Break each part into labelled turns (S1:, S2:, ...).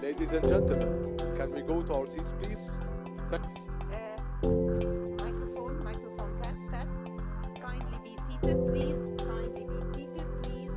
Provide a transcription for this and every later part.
S1: Ladies and gentlemen, can we go to our seats, please?
S2: Microphone, test. Kindly be seated, please. Kindly be seated, please.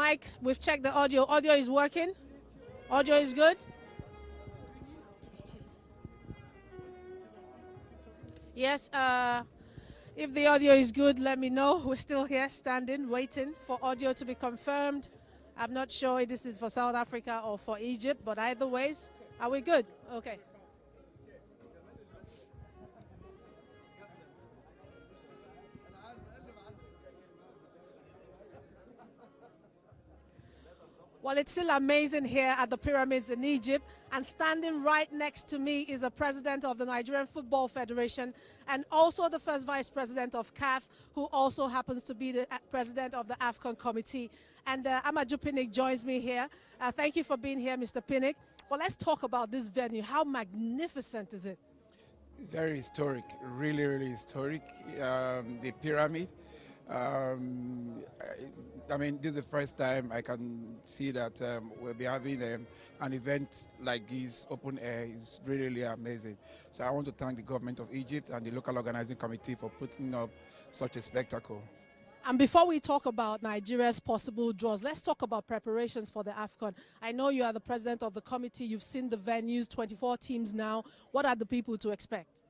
S3: Mike, we've checked the audio. Audio is working? Audio is good? Yes, if the audio is good, let me know. We're still here standing, waiting for audio to be confirmed. I'm not sure if this is for South Africa or for Egypt, but either ways, are we good? Okay. Well, it's still amazing here at the pyramids in Egypt, and standing right next to me is the president of the Nigerian Football Federation and also the first vice president of CAF, who also happens to be the president of the AFCON committee. And Amaju Pinnick joins me here. Thank you for being here, Mr. Pinnick. Well, let's talk about this venue. How magnificent is it?
S4: It's very historic, really, really historic. The pyramid. I mean, this is the first time I can see that we'll be having an event like this, open air. Is really, really amazing. So I want to thank the government of Egypt and the local organizing committee for putting up such a spectacle.
S3: And before we talk about Nigeria's possible draws, let's talk about preparations for the AFCON. I know you are the president of the committee. You've seen the venues, 24 teams now. What are the people to expect?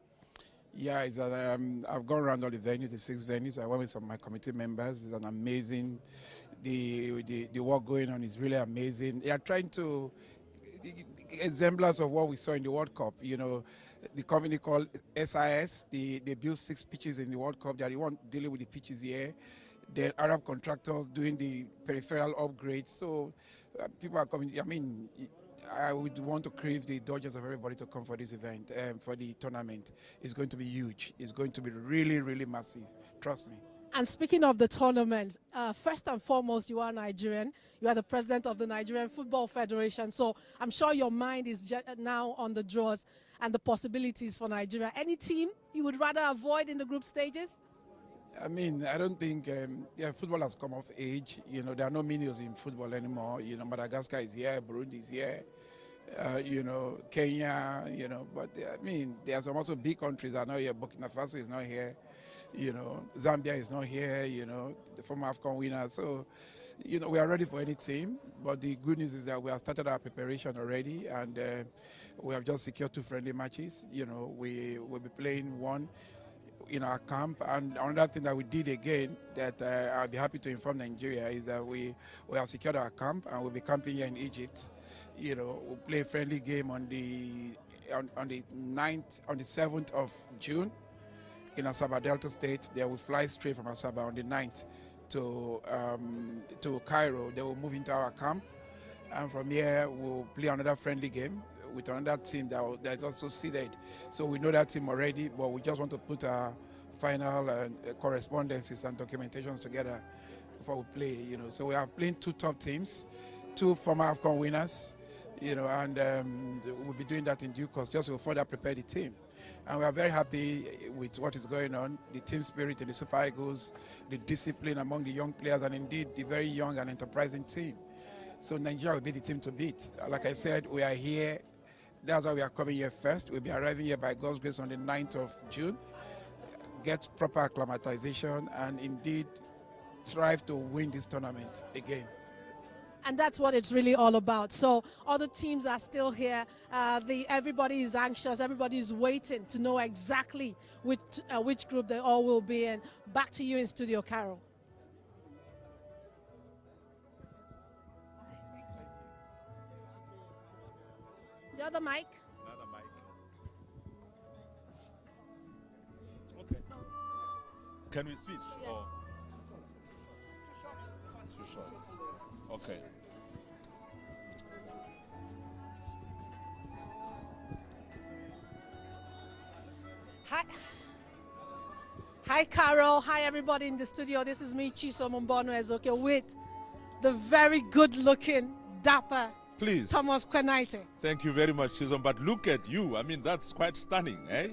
S4: Yeah, it's I've gone around all the venues, the 6 venues. I went with some of my committee members. It's an amazing, the work going on is really amazing. They are trying to, a semblance of what we saw in the World Cup. You know, the company called SIS, they built 6 pitches in the World Cup. They are the one dealing with the pitches here. The Arab contractors doing the peripheral upgrades. So people are coming, I mean, I would want to crave the Dodgers of everybody to come for this event, for the tournament. It's going to be huge. It's going to be really, really massive. Trust me.
S3: And speaking of the tournament, first and foremost, you are Nigerian. You are the president of the Nigerian Football Federation. So I'm sure your mind is now on the draws and the possibilities for Nigeria. Any team you would rather avoid in the group stages?
S4: I mean, I don't think, football has come off age. You know, there are no minions in football anymore. You know, Madagascar is here, Burundi is here, you know, Kenya, you know. But, I mean, there are some also big countries that are not here. Burkina Faso is not here, you know. Zambia is not here, you know, the former AFCON winner. So, you know, we are ready for any team. But the good news is that we have started our preparation already. And we have just secured 2 friendly matches. You know, we will be playing one in our camp. And another thing that we did again that I'll be happy to inform Nigeria is that we have secured our camp and we'll be camping here in Egypt. You know, we'll play a friendly game on the 7th of June in Asaba Delta State. Then we'll fly straight from Asaba on the 9th to Cairo. Then we'll move into our camp, and from here we'll play another friendly game with another team that's also seeded. So we know that team already, but we just want to put our final correspondences and documentations together before we play, you know. So we are playing 2 top teams, 2 former AFCON winners, you know, and we'll be doing that in due course just to further prepare the team. And we are very happy with what is going on, the team spirit in the Super Eagles, the discipline among the young players, and indeed the very young and enterprising team. So Nigeria will be the team to beat. Like I said, we are here. That's why we are coming here first. We'll be arriving here by God's grace on the 9th of June, get proper acclimatization, and indeed strive to win this tournament again.
S3: And that's what it's really all about. So other teams are still here. Everybody is anxious. Everybody is waiting to know exactly which group they all will be in. Back to you in studio, Carol. The other mic.
S5: Another mic. Okay. Can we switch?
S3: Yes.
S5: Or? 2 shots. Okay.
S3: Hi, Carol. Hi, everybody in the studio. This is me, Chiso Mumbono Ezoke, with the very good-looking, dapper
S5: Please.
S3: Thomas Kwenaite.
S5: Thank you very much, Chizom. But look at you. I mean, that's quite stunning, eh?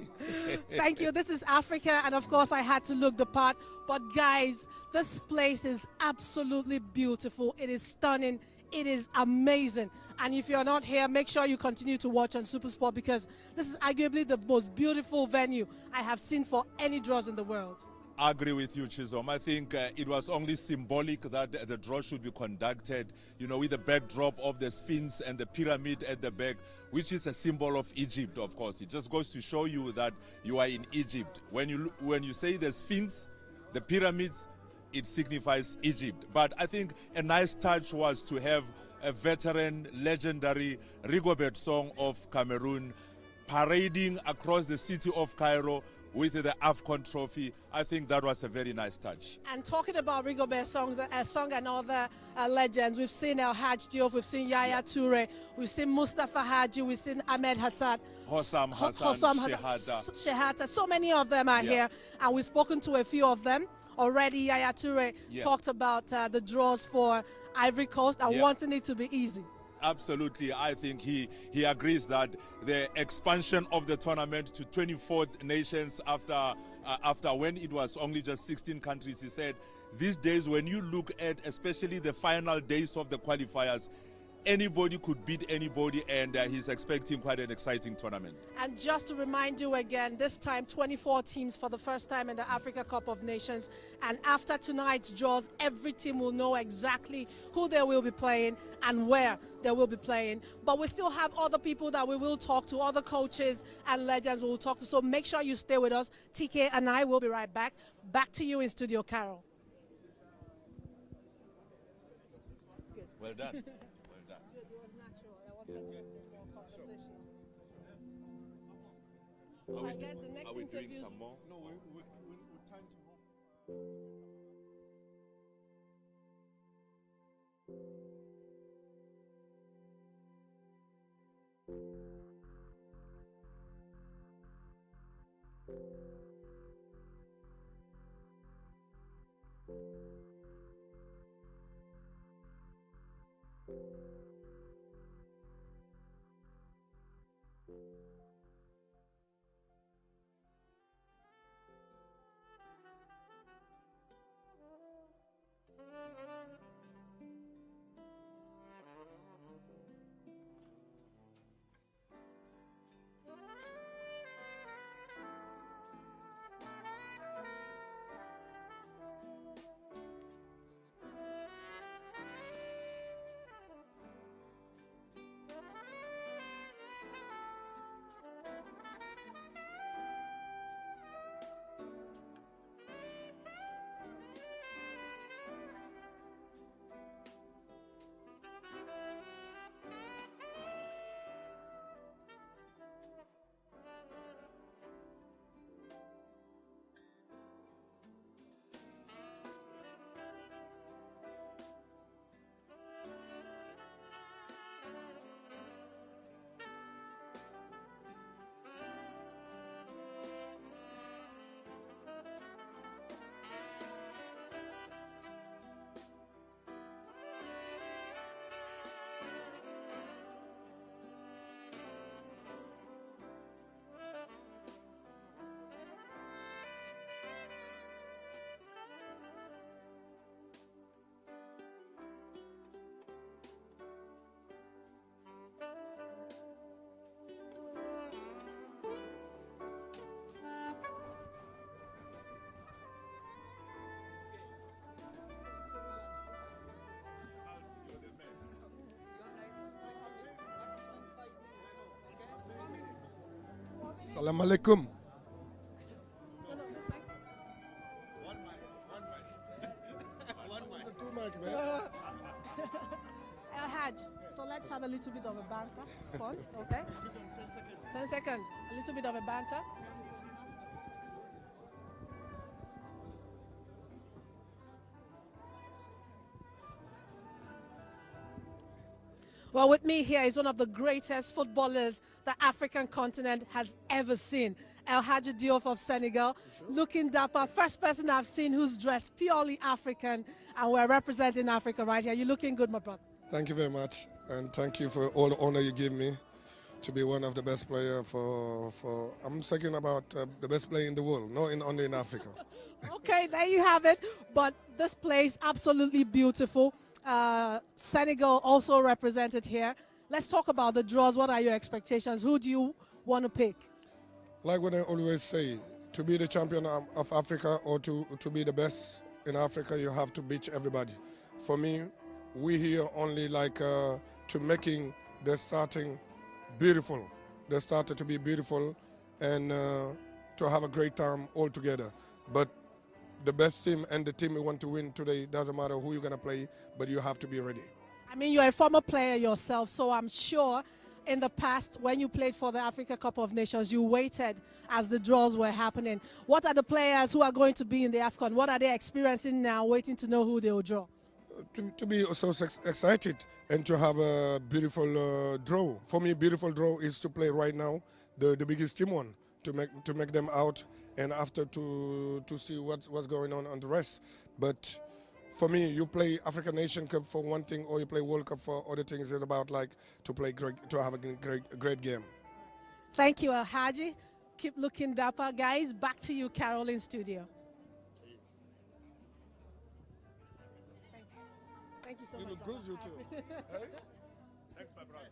S3: Thank you. This is Africa, and of course, I had to look the part. But guys, this place is absolutely beautiful. It is stunning. It is amazing. And if you're not here, make sure you continue to watch on SuperSport, because this is arguably the most beautiful venue I have seen for any draws in the world.
S5: agree with you, Chisom. I think it was only symbolic that the draw should be conducted, you know, with the backdrop of the Sphinx and the pyramid at the back, which is a symbol of Egypt, of course. It just goes to show you that you are in Egypt. When you say the Sphinx, the pyramids, it signifies Egypt. But I think a nice touch was to have a veteran, legendary Rigobert song of Cameroon parading across the city of Cairo with the AFCON trophy. I think that was a very nice touch.
S3: And talking about Rigobert songs, song and other legends, we've seen El Hadj Diouf, we've seen Yaya Toure, we've seen Mustafa Haji, we've seen Ahmed Hassan,
S5: Hossam
S3: Shehata. So many of them are here, and we've spoken to a few of them already. Yaya Toure talked about the draws for Ivory Coast and wanting it to be easy.
S5: Absolutely. I think he agrees that the expansion of the tournament to 24 nations after when it was only just 16 countries, he said, these days when you look at especially the final days of the qualifiers, anybody could beat anybody, and he's expecting quite an exciting tournament.
S3: And just to remind you again, this time 24 teams for the first time in the Africa Cup of Nations. And after tonight's draws, every team will know exactly who they will be playing and where they will be playing. But we still have other people that we will talk to, other coaches and legends we will talk to. So make sure you stay with us. TK and I will be right back. Back to you in Studio Carol. Good.
S5: Well done.
S3: It was natural. I wanted more conversation. So I guess the next
S5: Are we
S3: interview.
S5: doing some more?
S6: No, we're time to move. Salam alaikum.
S3: El Hadj, so let's have a little bit of a banter. Fun, okay? 10 seconds. A little bit of a banter. Well, with me here is one of the greatest footballers the African continent has ever seen. El Hadj Diouf of Senegal, looking dapper. First person I've seen who's dressed purely African, and we're representing Africa right here. You're looking good, my brother.
S6: Thank you very much, and thank you for all the honor you give me to be one of the best players I'm talking about the best player in the world, not only in Africa.
S3: Okay, there you have it. But this place, absolutely beautiful. Senegal also represented here. Let's talk about the draws. What are your expectations? Who do you want to pick?
S6: Like what I always say, to be the champion of Africa or to be the best in Africa, you have to beat everybody. For me, we here only like to making the starting beautiful. They started to be beautiful and to have a great time all together. But the best team and the team we want to win today, doesn't matter who you're going to play, but you have to be ready.
S3: I mean, you're a former player yourself, so I'm sure in the past when you played for the Africa Cup of Nations, you waited as the draws were happening. What are the players who are going to be in the AFCON? What are they experiencing now, waiting to know who they will draw?
S6: To be so excited and to have a beautiful draw. For me, beautiful draw is to play right now the biggest team one, to make them out, and after to see what's going on the rest. But for me, you play African Nation Cup for one thing, or you play World Cup for other things. It's about like to play to have a great game.
S3: Thank you, Alhaji. Keep looking dapper, guys. Back to you, Carol, in studio. Thank you so much.
S6: You look good, you too. Hey?
S5: Thanks, my brother.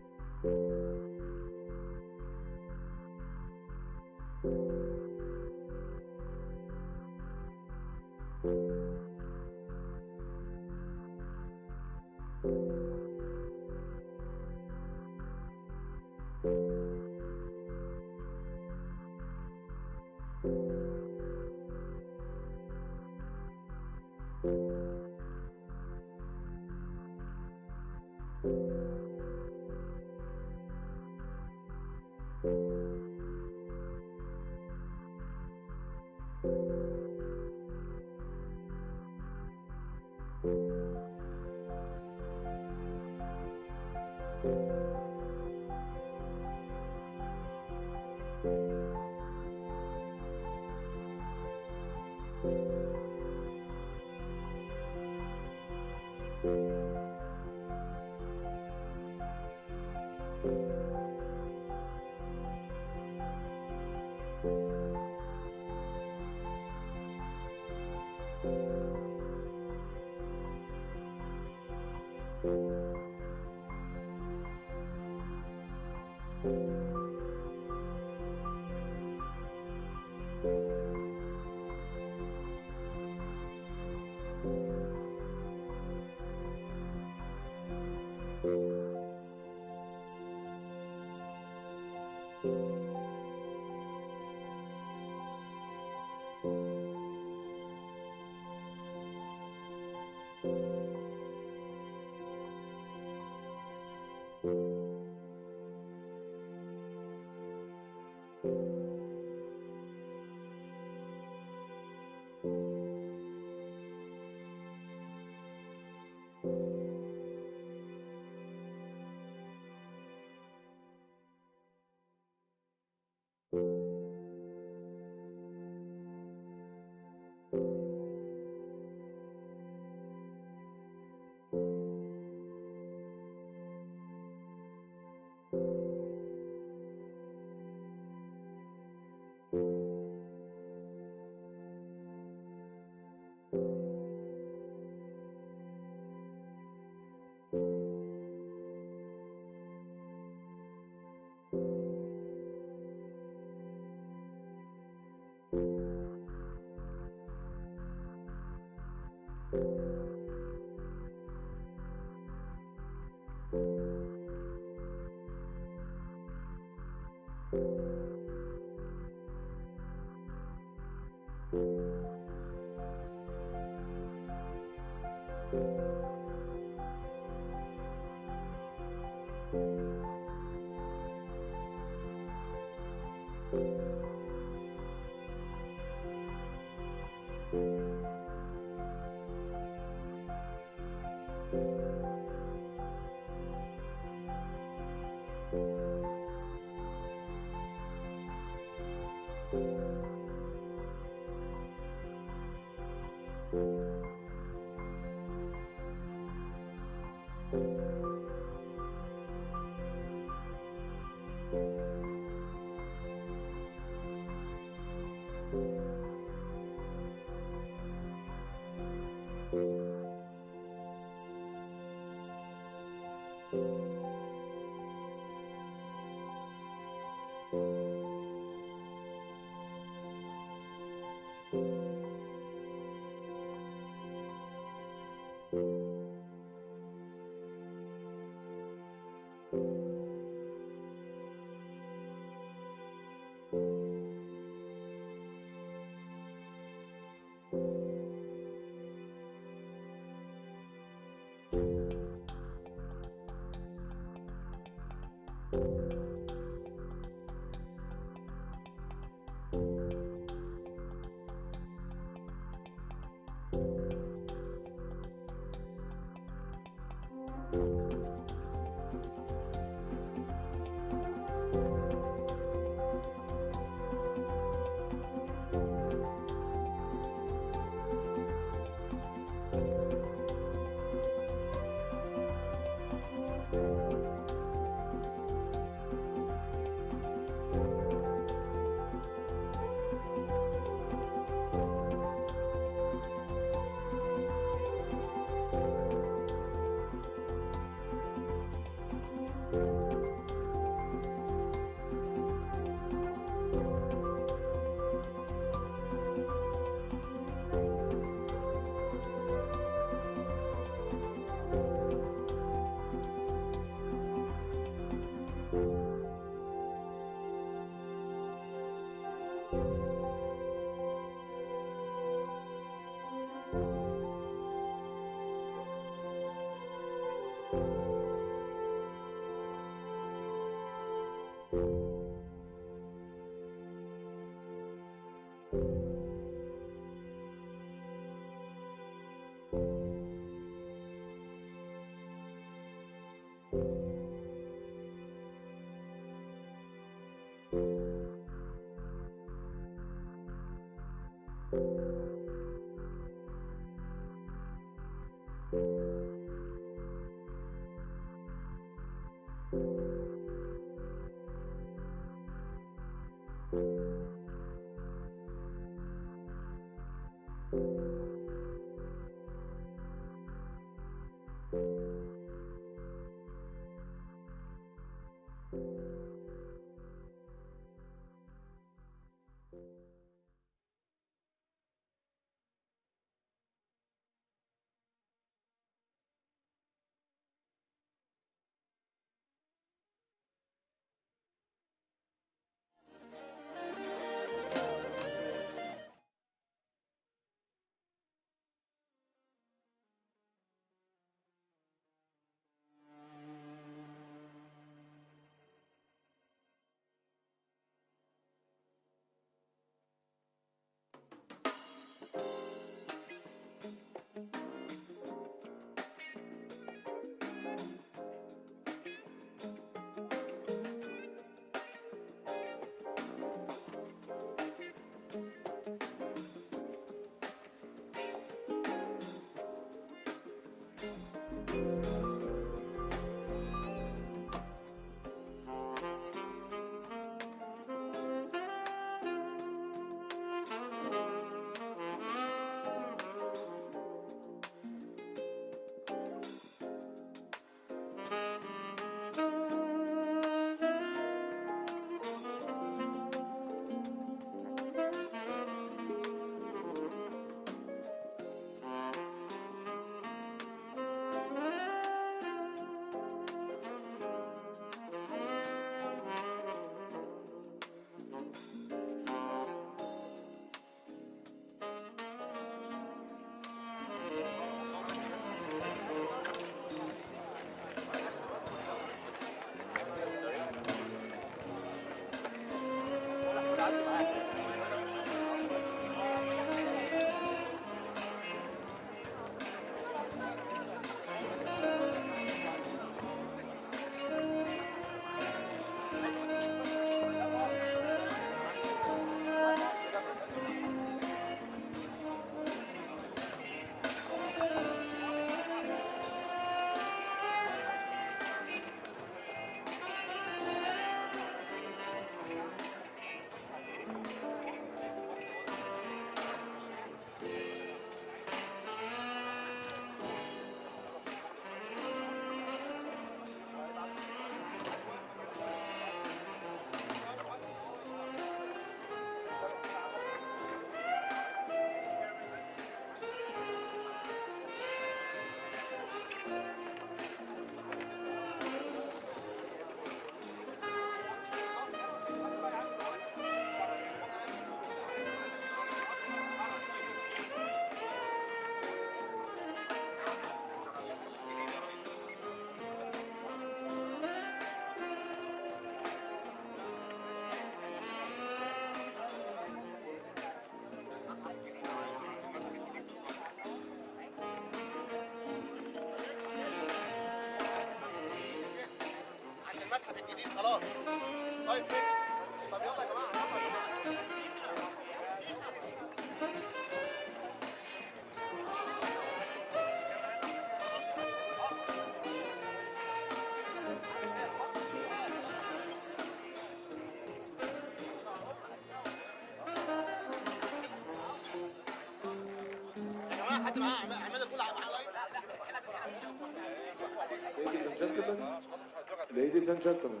S1: Ladies and gentlemen,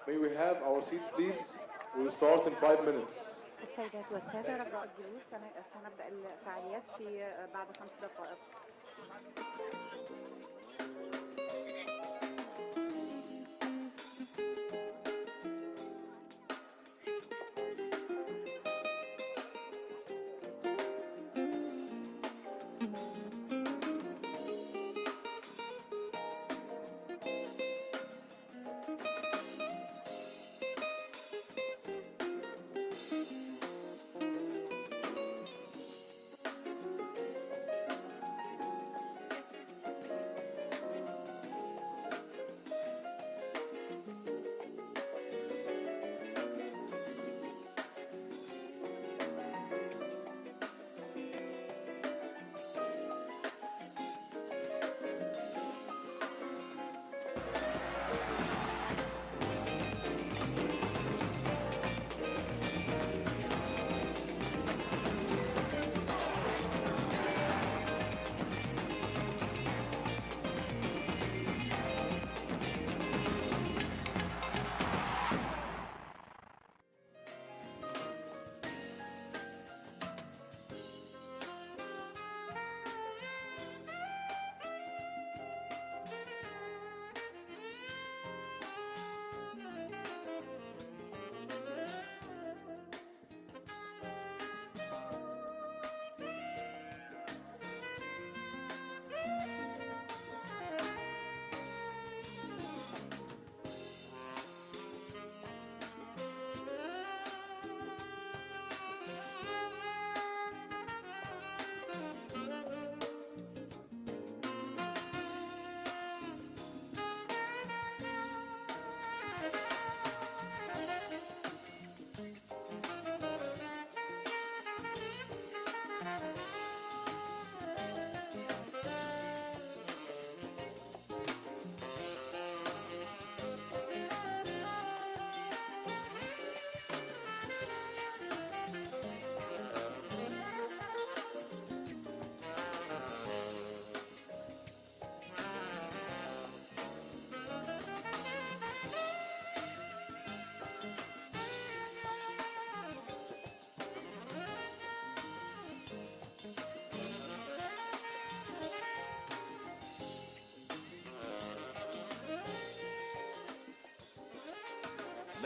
S1: may we have our seats please? We will start in 5 minutes.
S2: السيدات والسادة رجاء الجلوس، سنبدأ الفعاليات في بعد 5 دقائق.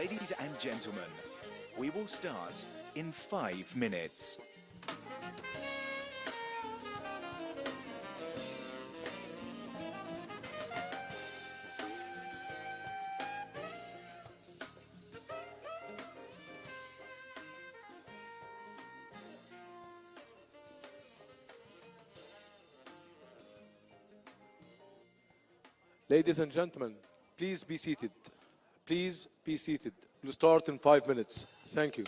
S7: Ladies and gentlemen, we will start in 5 minutes.
S1: Ladies and gentlemen, please be seated. Please be seated. We'll start in 5 minutes. Thank you.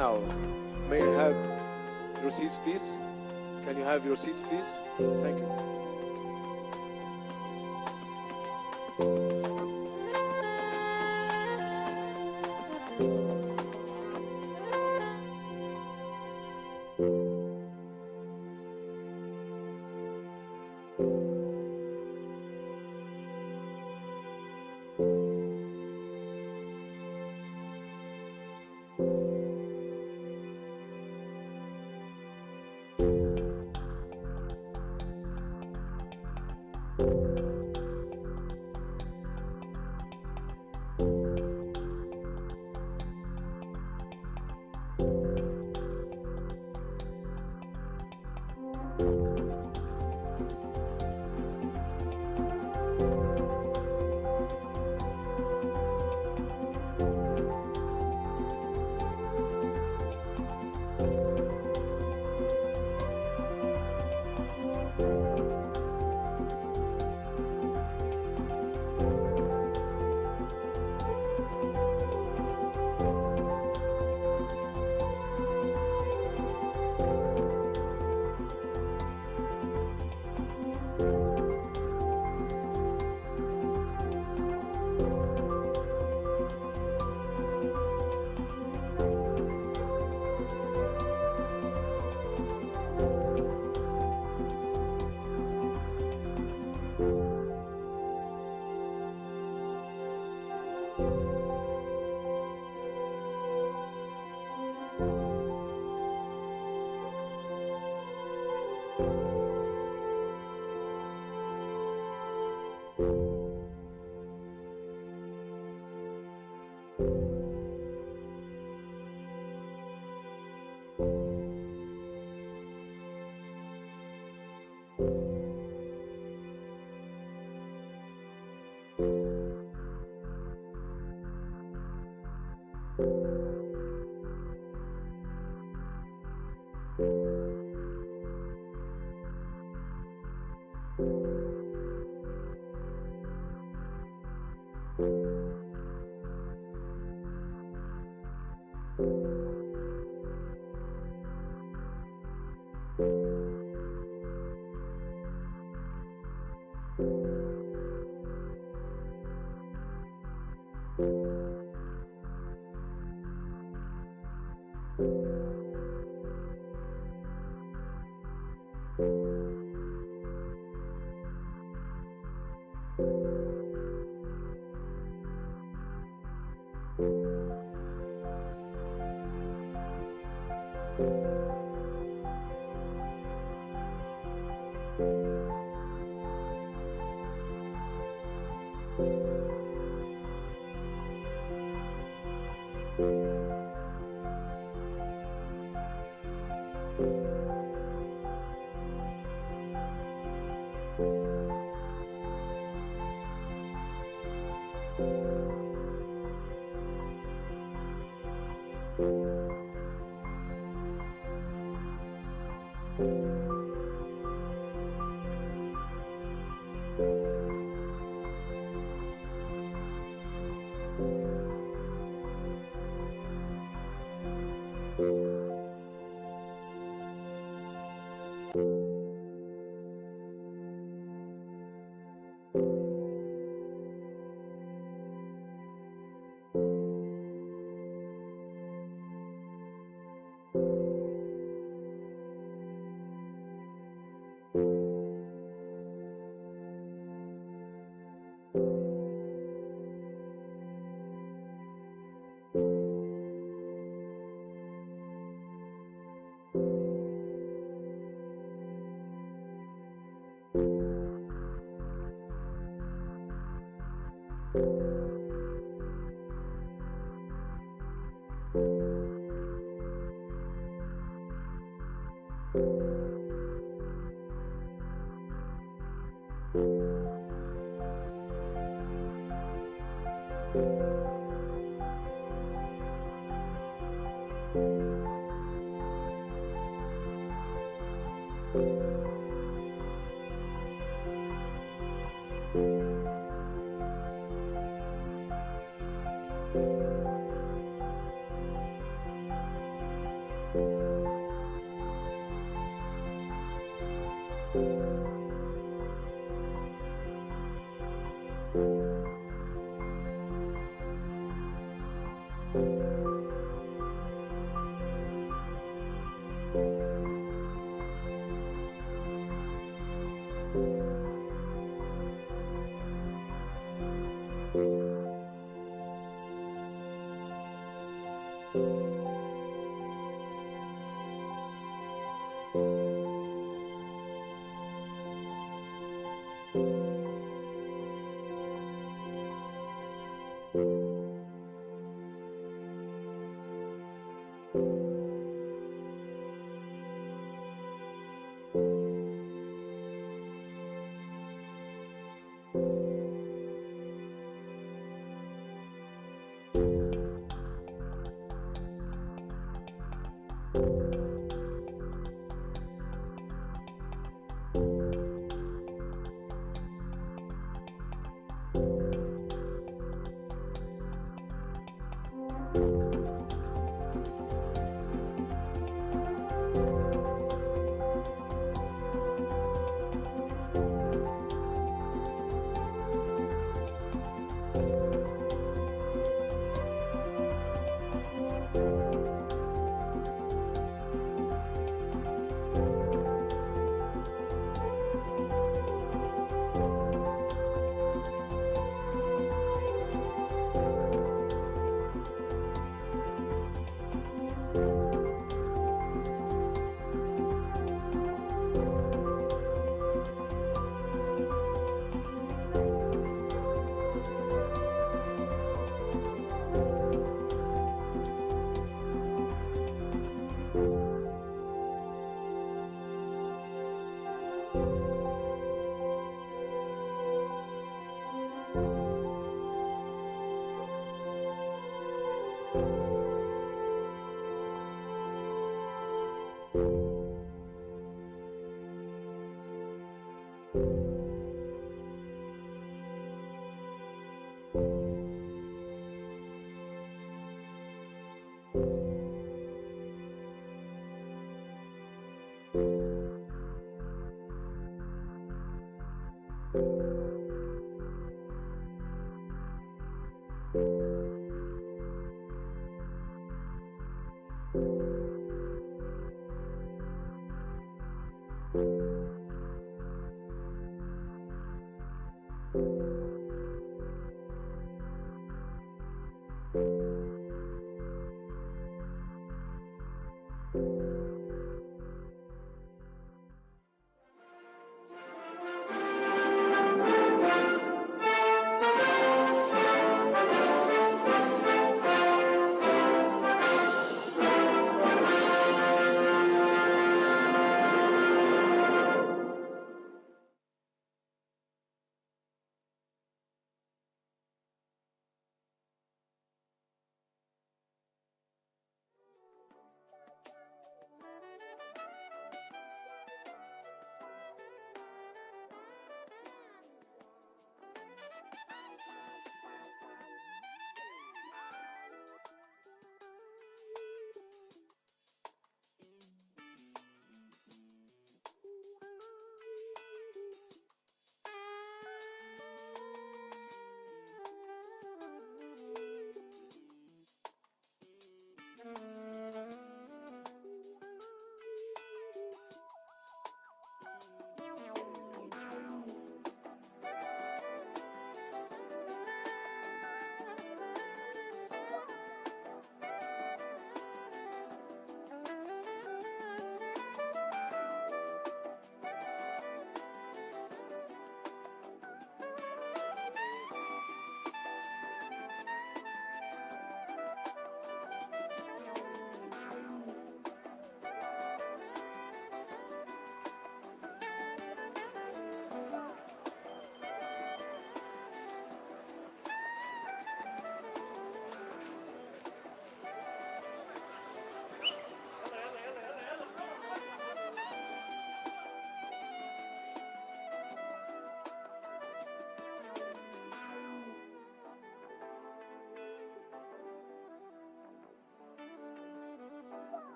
S1: Now, may I have your seats, please? Can you have your seats, please? Thank you.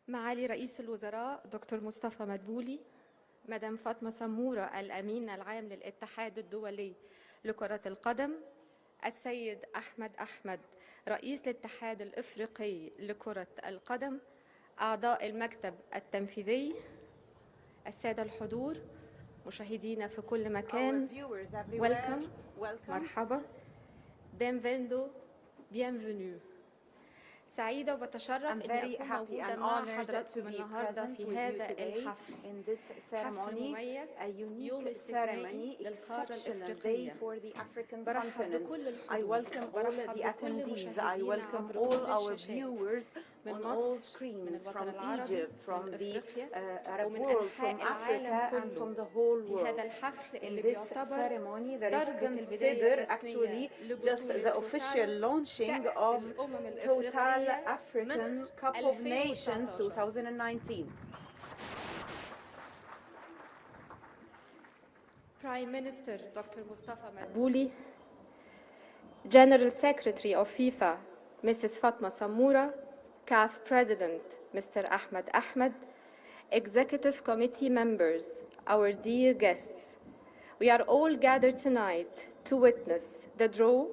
S8: معالي رئيس الوزراء دكتور مصطفى مدبولي، مدام فاطمة سمورة الأمين العام للاتحاد الدولي لكرة القدم، السيد أحمد رئيس الاتحاد الإفريقي لكرة القدم، أعضاء المكتب التنفيذي، السادة الحضور، مشاهدينا في كل مكان، welcome، مرحبا، bienvenido، bienvenue. سعيدة وبتشرف أن أكون موجودة مع حضراتكم النهاردة في هذا الحفل، حفل مميز، يوم استثنائي للقارة الإفريقية. برحب بكل الحضور، برحب بكل مشاهدينا عبر كل الشاشات من مصر، من الوطن العربي، من أفريقيا ومن أنحاء العالم كله في هذا الحفل اللي بيعتبر ضربة البداية الرسمية لبطولة كأس الأمم الإفريقية
S2: African Cup of Nations 2019.
S8: Prime Minister Dr. Mustafa Madbouli, General Secretary of FIFA Mrs. Fatma Samoura, CAF President Mr. Ahmed, Executive Committee members, our dear guests, we are all gathered tonight to witness the draw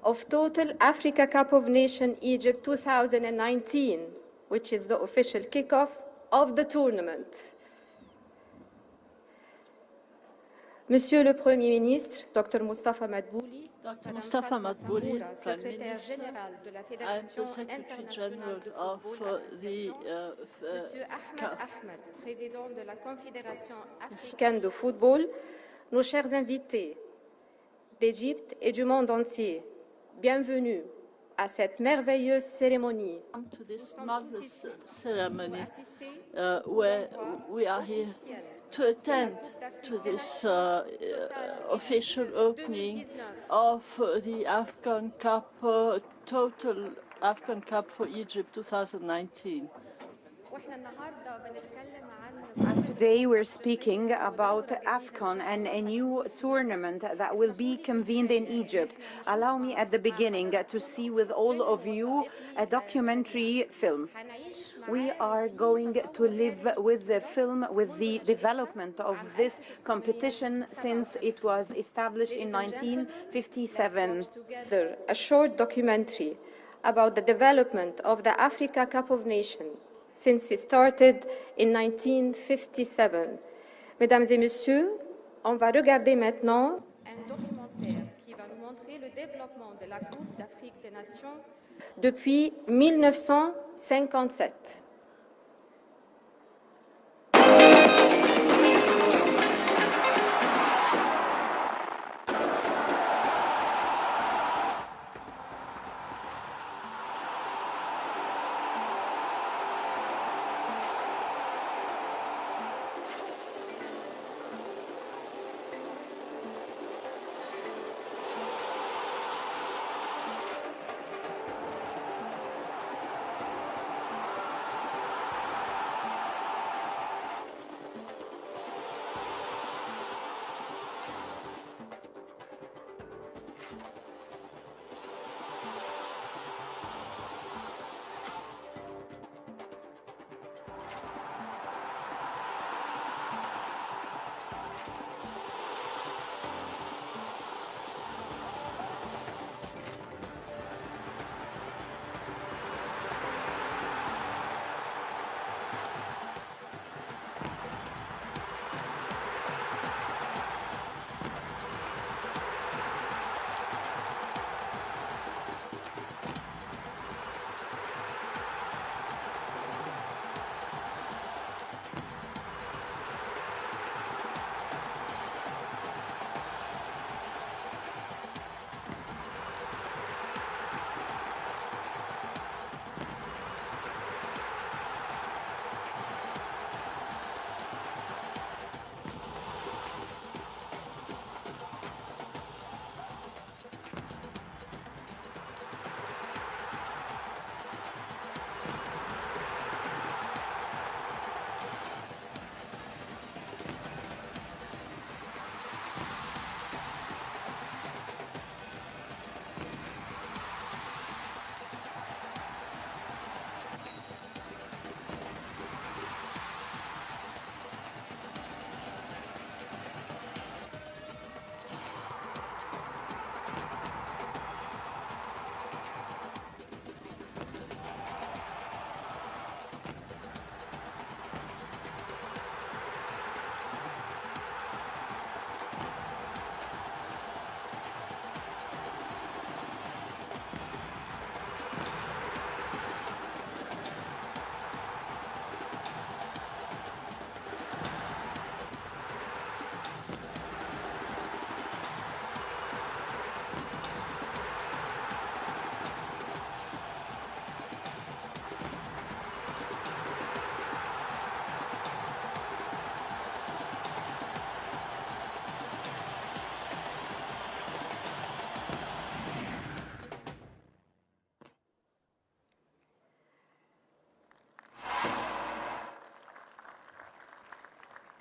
S8: of Total Africa Cup of Nations Egypt 2019, which is the official kickoff of the tournament. Monsieur le Premier ministre, Dr. Mustafa Madbouli,
S9: Dr. Mustafa Madbouli, Prime Minister,
S8: and
S9: the Secretary General of the
S8: Monsieur Ahmed, Président de la Confédération africaine de football, nos chers invités d'Égypte et du monde entier, bienvenue à cette merveilleuse cérémonie.
S9: To this marvelous ceremony where we are here to attend to this official opening of the African Cup, Total African Cup for Egypt 2019.
S2: Today we're speaking about AFCON and a new tournament that will be convened in Egypt. Allow me at the beginning to see with all of you a documentary film. We are going to live with the film, with the development of this competition since it was established in 1957.
S8: A short documentary about the development of the Africa Cup of Nations since it started in 1957. Mesdames et messieurs, on va regarder maintenant un documentaire qui va nous montrer le développement de la Coupe d'Afrique des Nations depuis 1957.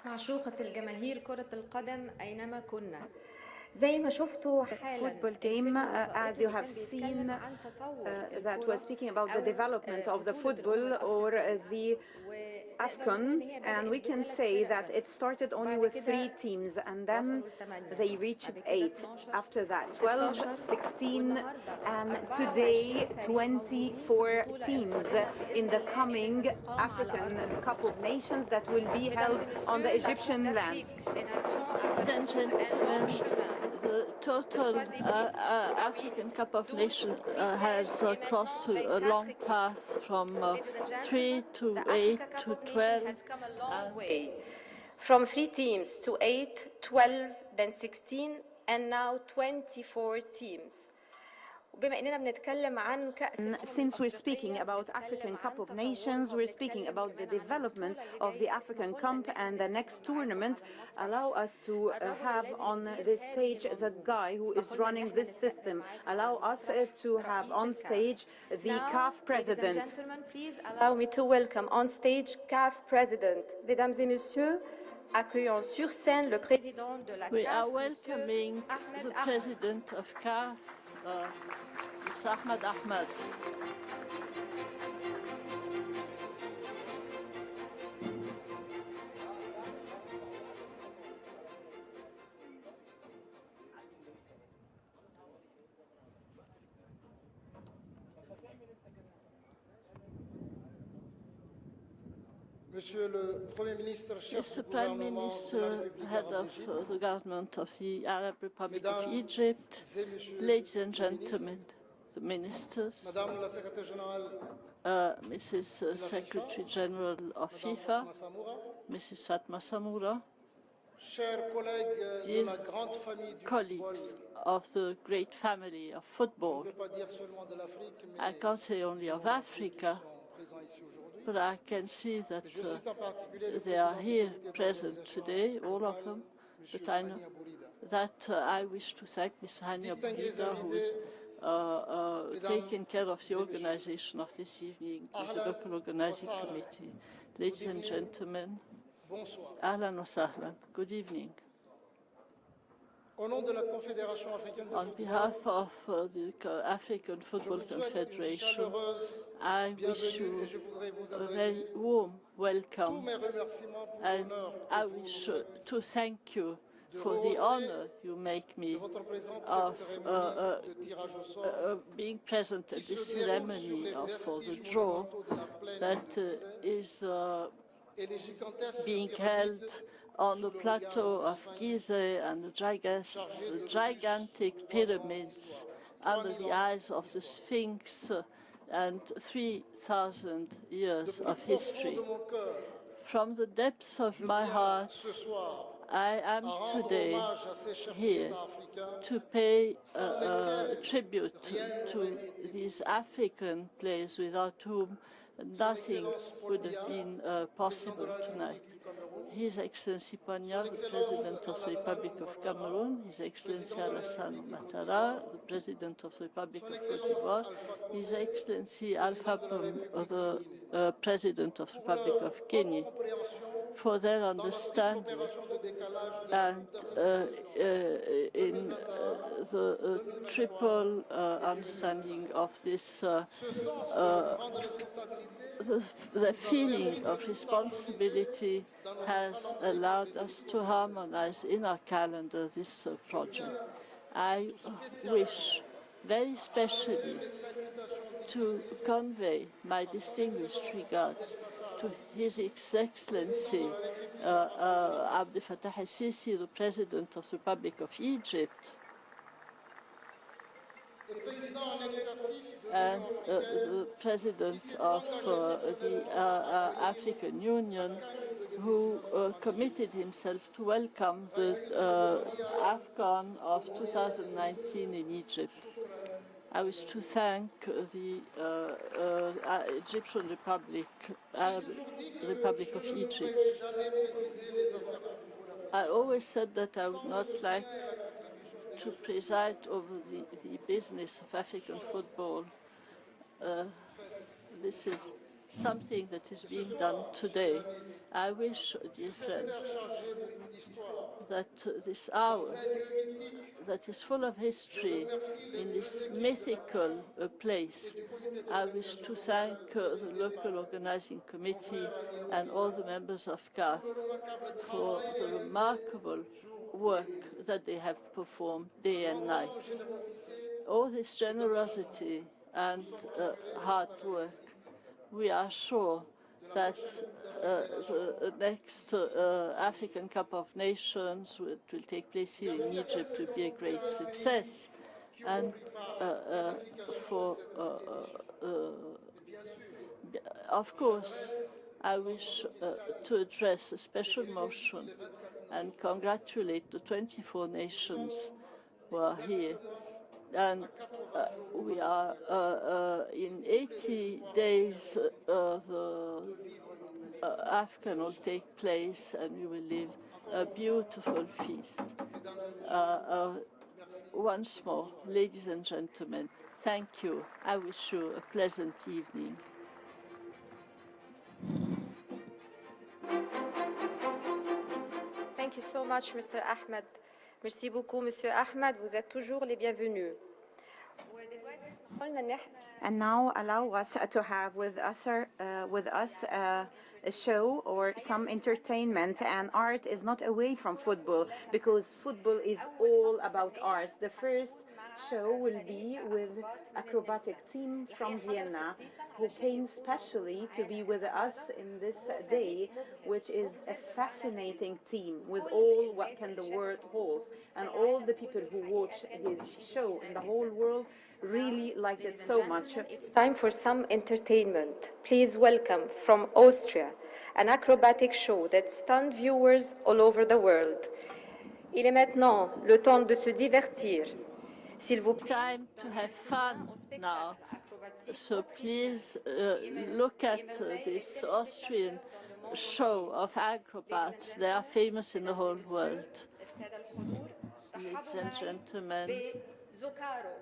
S8: معشوقة الجماهير كرة القدم أينما كنا. زي ما شفتوا حالا
S2: football game, as you have seen, that was speaking about the development of the football or the AFCON, and we can say that it started only with 3 teams and then they reached 8. After that, 12, 16, and today 24 teams in the coming African Cup of Nations that will be held on the Egyptian land.
S9: Ladies and gentlemen, the total African Cup of Nations has crossed a long path from 3 to 8 to 12.
S8: Has come a long way. From 3 teams to 8, 12, then 16, and now 24 teams.
S2: Since we're speaking about African Cup of Nations, we're speaking about the development of the African Cup and the next tournament. Allow us to have on this stage the guy who is running this system. Allow us to have on stage the CAF president.
S8: Ladies and gentlemen, please allow me to welcome on stage CAF president. Mesdames et messieurs, accueillons sur scène le président de la CAF.
S9: We are welcoming the president of CAF, Mr. Ahmed. Mr. Prime Minister, head of the government of the Arab Republic of Egypt, ladies and gentlemen, the ministers, Mrs. Secretary General of FIFA, Mrs. Fatma Samoura, dear colleagues of the great family of football. I can't say only of Africa, but I can see that they are here present today, all of them. But I know that I wish to thank Ms. Hania Bourida, who is taking care of the organization of this evening, the local organizing committee. Ladies and gentlemen, ahlan wa sahlan, good evening. On behalf of the African Football Confederation, I wish you a very warm welcome, and I wish to thank you for the honor you make me of being present at this ceremony for the draw that is being held on the plateau of Gizeh and the gigantic pyramids under the eyes of the Sphinx and 3,000 years of history. From the depths of my heart, I am today here to pay tribute to these African players without whom nothing would have been possible tonight. His Excellency Panyar, the President of the Republic of Cameroon, His Excellency Alassane Ouattara, the President of the Republic of Cote d'Ivoire, His Excellency Alpha Condé, the President of the Republic of Guinea, for their understanding and in the triple understanding of this the feeling of responsibility has allowed us to harmonize in our calendar this project. I wish very specially to convey my distinguished regards to His Excellency Abdel Fattah el-Sisi, the President of the Republic of Egypt, and the President of the African Union, who committed himself to welcome the AFCON of 2019 in Egypt. I wish to thank the Egyptian Republic, Republic of Egypt. I always said that I would not like to preside over the business of African football. This is something that is being done today. I wish, dear friends, that this hour that is full of history in this mythical place, I wish to thank the local organizing committee and all the members of CAF for the remarkable work that they have performed day and night. All this generosity and hard work, we are sure that the next African Cup of Nations, which will take place here in Egypt, will be a great success. And of course, I wish to address a special motion and congratulate the 24 nations who are here. And we are in 80 days, the AFCON will take place, and we will live a beautiful feast. Once more, ladies and gentlemen, thank you. I wish you a pleasant evening.
S8: Thank you so much, Mr. Ahmed. Merci beaucoup, Monsieur Ahmed. Vous êtes toujours les bienvenus.
S2: And now allow us to have with us a show or some entertainment. And art is not away from football, because football is all about art. The first show will be with acrobatic team from Vienna, who came specially to be with us in this day, which is a fascinating team with all what can the world holds. And all the people who watch his show in the whole world really liked it so much.
S8: It's time for some entertainment. Please welcome from Austria an acrobatic show that stunned viewers all over the world. Il est maintenant le temps de se divertir. S'il vous plaît.
S9: Time to have fun now. So please look at this Austrian show of acrobats. They are famous in the whole world. Ladies and gentlemen, Zuccaro.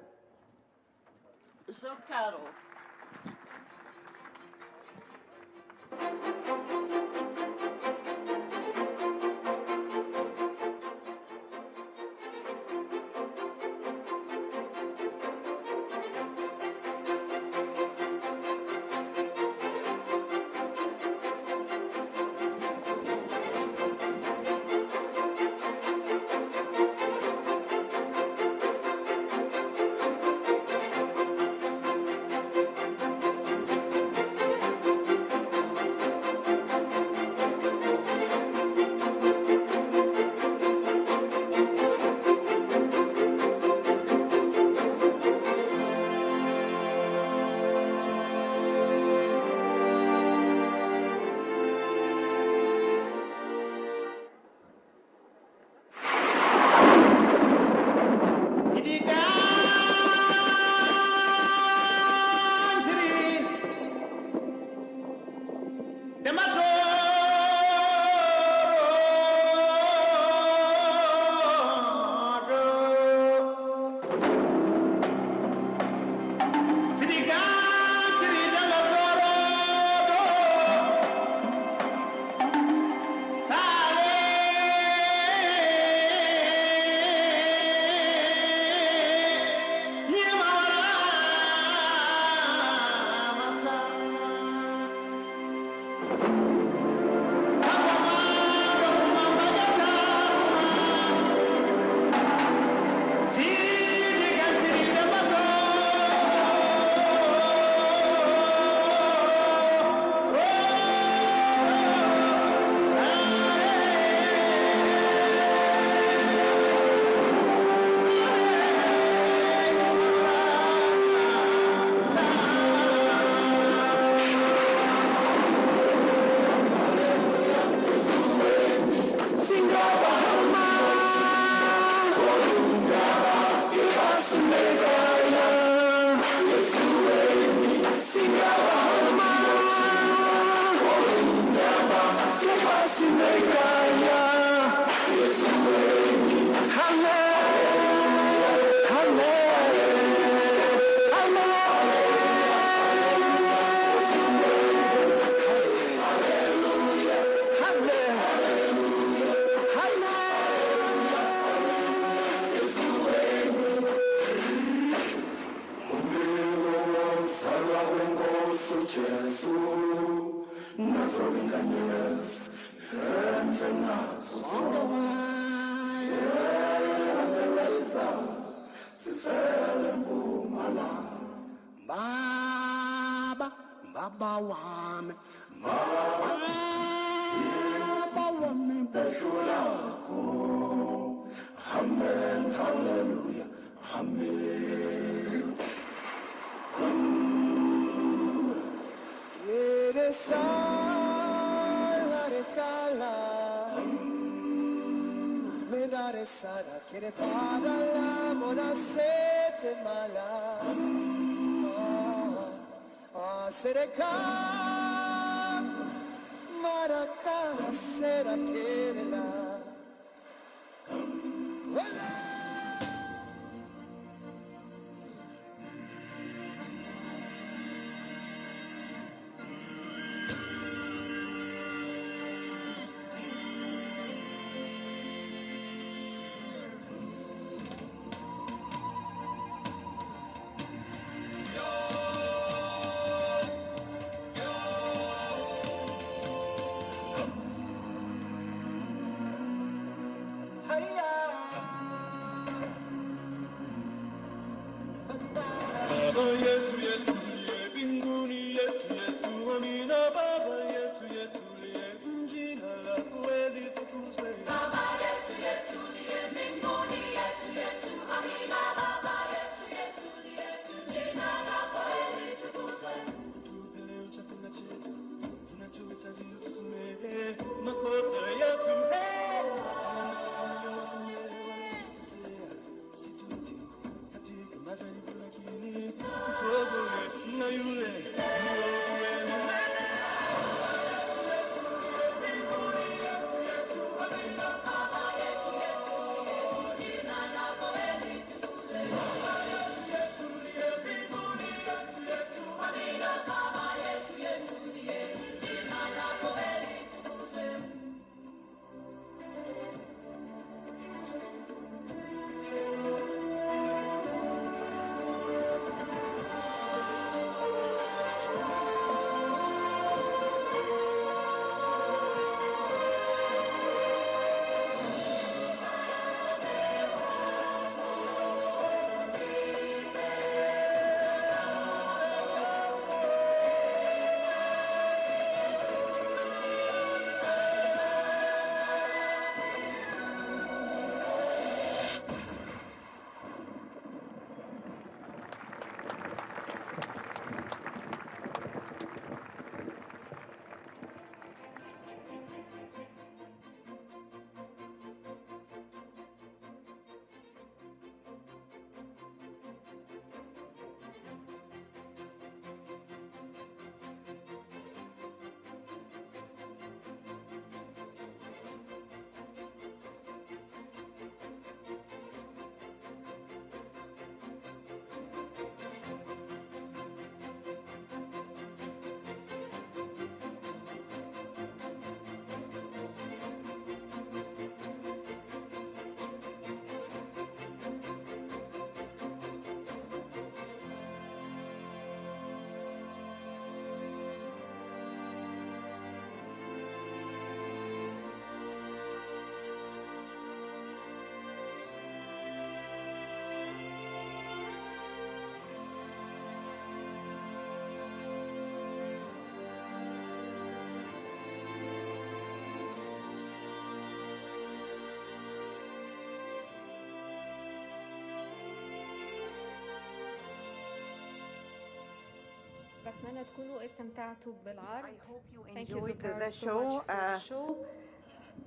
S8: بتمنى تكونوا استمتعتوا بالعرض.
S2: I hope you
S8: Thank you
S2: enjoyed
S8: Zubar
S2: the
S8: so much for the show.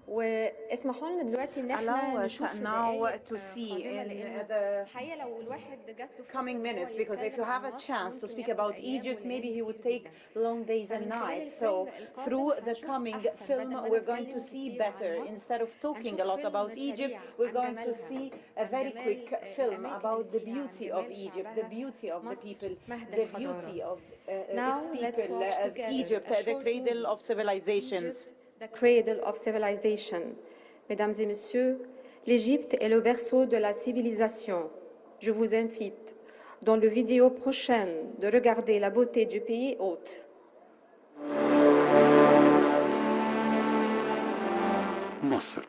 S8: واسمحوا لنا دلوقتي ان احنا نشوف دقائق قادمه لانه الحقيقه لو الواحد جات له فرصه
S2: coming minutes, because if you have a chance to speak about Egypt, maybe he would take long days and nights. So through the coming film, we're going to see better. Instead of talking a lot about Egypt, we're going to see a very quick film about the beauty of Egypt, the beauty of the people, the beauty of its people, Egypt, the cradle of civilizations.
S8: The cradle of civilization. Mesdames et messieurs, l'Égypte est le berceau de la civilisation. Je vous invite, dans le vidéo prochaine, de regarder la beauté du pays hôte.
S10: مصر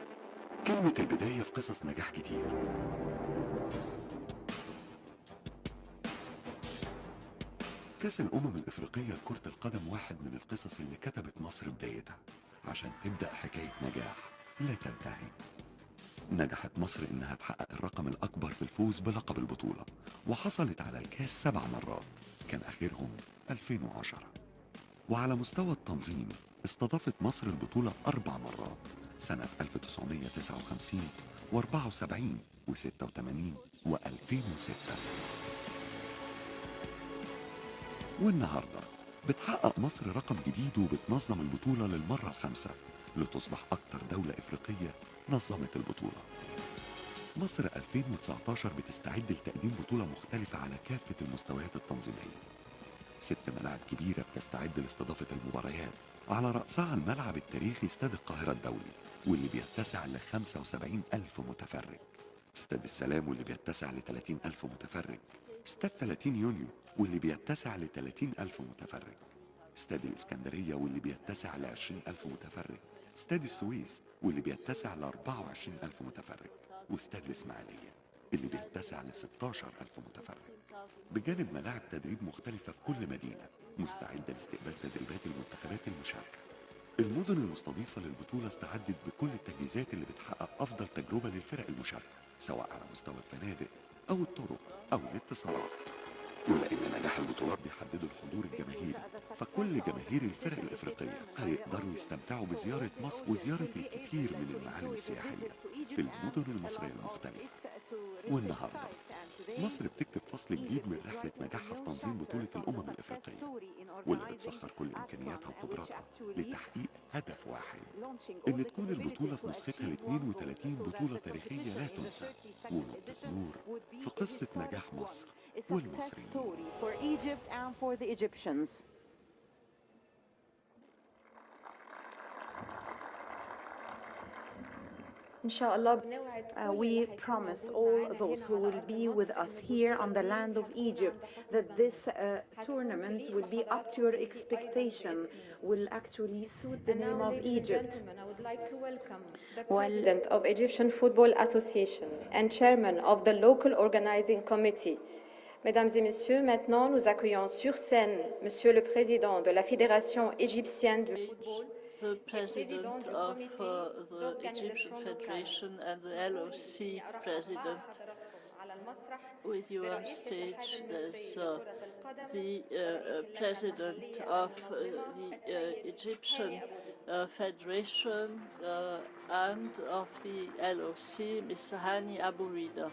S10: كلمة البداية في قصص نجاح كتير. كأس الأمم الإفريقية لكرة القدم واحد من القصص اللي كتبت مصر بدايتها عشان تبدأ حكاية نجاح لا تنتهي. نجحت مصر إنها تحقق الرقم الأكبر في الفوز بلقب البطولة، وحصلت على الكاس 7 مرات، كان آخرهم 2010. وعلى مستوى التنظيم استضافت مصر البطولة 4 مرات، سنة 1959 و74 و86 و2006. والنهاردة بتحقق مصر رقم جديد وبتنظم البطولة للمرة الخامسة لتصبح أكتر دولة إفريقية نظمت البطولة. مصر 2019 بتستعد لتقديم بطولة مختلفة على كافة المستويات التنظيمية. 6 ملاعب كبيرة بتستعد لاستضافة المباريات، على رأسها الملعب التاريخي استاد القاهرة الدولي واللي بيتسع ل 75,000 متفرج، استاد السلام واللي بيتسع ل 30,000 متفرج، استاد 30 يونيو واللي بيتسع ل 30,000 متفرج، استاد الإسكندرية واللي بيتسع ل 20,000 متفرج، استاد السويس واللي بيتسع ل 24,000 متفرج، واستاد الإسماعيلية اللي بيتسع ل 16,000 متفرج، بجانب ملاعب تدريب مختلفة في كل مدينة مستعدة لاستقبال تدريبات المنتخبات المشاركة. المدن المستضيفة للبطولة استعدت بكل التجهيزات اللي بتحقق أفضل تجربة للفرق المشاركة، سواء على مستوى الفنادق أو الطرق أو الاتصالات. ولأن نجاح البطولات بيحددوا الحضور الجماهيري، فكل جماهير الفرق الإفريقية هيقدروا يستمتعوا بزيارة مصر وزيارة الكثير من المعالم السياحية في المدن المصرية المختلفة. والنهاردة مصر بتكتب فصل جديد من رحلة نجاحها في تنظيم بطولة الأمم الإفريقية، واللي بتسخر كل إمكانياتها وقدراتها لتحقيق هدف واحد، إن تكون البطولة في نسختها ال 32 بطولة تاريخية لا تنسى، ونقطة نور في قصة نجاح مصر والمصريين.
S2: We promise all those who will be with us here on the land of Egypt that this tournament will be up to your expectation, will actually suit the name of Egypt.
S8: I would like to welcome the President of Egyptian Football Association and Chairman of the local organizing committee. Mesdames et messieurs, maintenant nous accueillons sur scène Monsieur le Président de la Fédération égyptienne du football,
S9: the President of the Egyptian Federation and the LOC President. With you on stage, there's the President of the Egyptian Federation and of the LOC, Mr. Hani Abu Rida.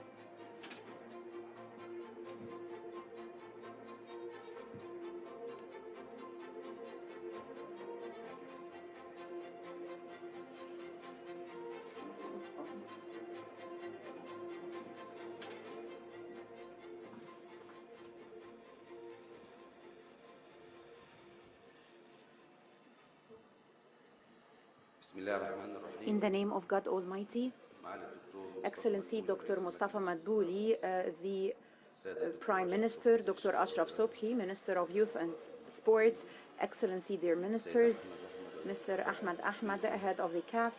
S2: In the name of God Almighty, Excellency Dr. Mustafa Madbouli, the Prime Minister, Dr. Ashraf Sobhi, Minister of Youth and Sports, Excellency, dear Ministers, Mr. Ahmed, Head of the CAF,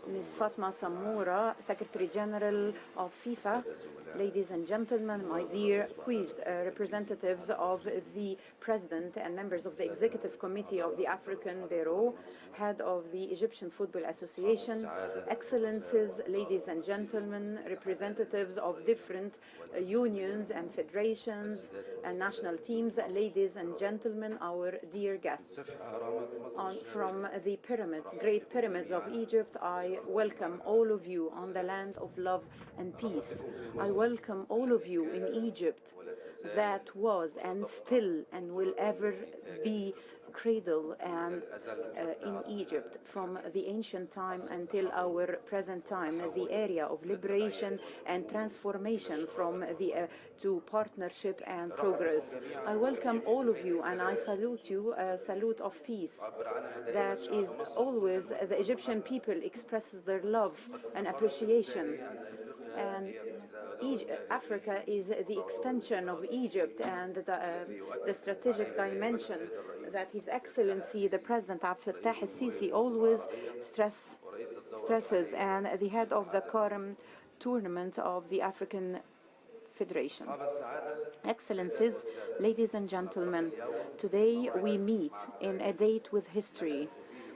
S2: Ms. Fatma Samoura, Secretary General of FIFA, ladies and gentlemen, my dear quizzed representatives of the President and members of the Executive Committee of the African Bureau, Head of the Egyptian Football Association, Excellencies, ladies and gentlemen, representatives of different unions and federations and national teams, ladies and gentlemen, our dear guests. From the pyramids, great pyramids of Egypt, I welcome all of you on the land of love and peace. I welcome all of you in Egypt that was and still and will ever be cradle and in Egypt from the ancient time until our present time, the area of liberation and transformation from the to partnership and progress. I welcome all of you and I salute you a salute of peace. That is always the Egyptian people expresses their love and appreciation. And Africa is the extension of Egypt and the strategic dimension that His Excellency the President Abdel Fattah al-Sisi always stresses, and the head of the Karam tournament of the African Federation. Excellencies, ladies and gentlemen, today we meet in a date with history,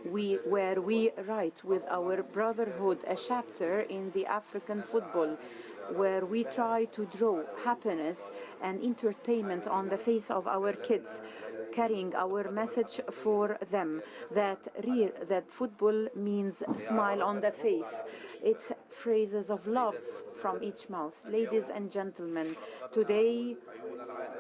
S2: where we write with our brotherhood a chapter in the African football, where we try to draw happiness and entertainment on the face of our kids, carrying our message for them that football means smile on the face. It's phrases of love from each mouth. Ladies and gentlemen, today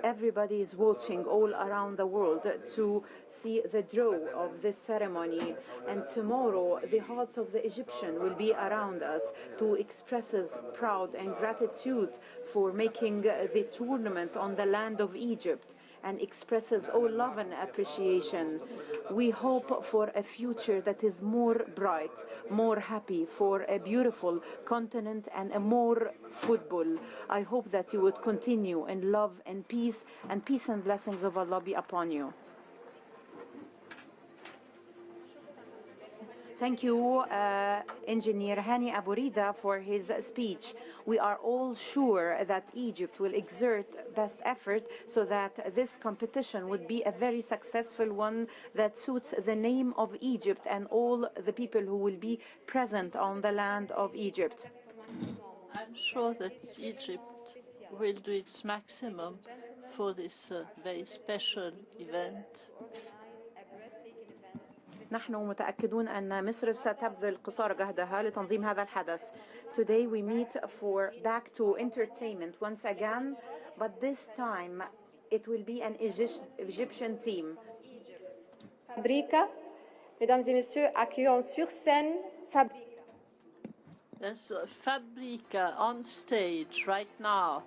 S2: everybody is watching all around the world to see the draw of this ceremony, and tomorrow the hearts of the Egyptian will be around us to express his pride and gratitude for making the tournament on the land of Egypt, and expresses all love and appreciation. We hope for a future that is more bright, more happy, for a beautiful continent and a more football. I hope that you would continue in love and peace and blessings of Allah be upon you. Thank you, Engineer Hani Abu Rida, for his speech. We are all sure that Egypt will exert best effort so that this competition would be a very successful one that suits the name of Egypt and all the people who will be present on the land of Egypt.
S9: I'm sure that Egypt will do its maximum for this very special event.
S2: نحن متأكدون أن مصر ستبذل قصارى جهدها لتنظيم هذا الحدث. Today we meet for back to entertainment once again, but this time it will be an Egyptian team.
S8: Fabrica, mesdames et messieurs, accueillons sur scène Fabrica.
S9: There's Fabrica on stage right now.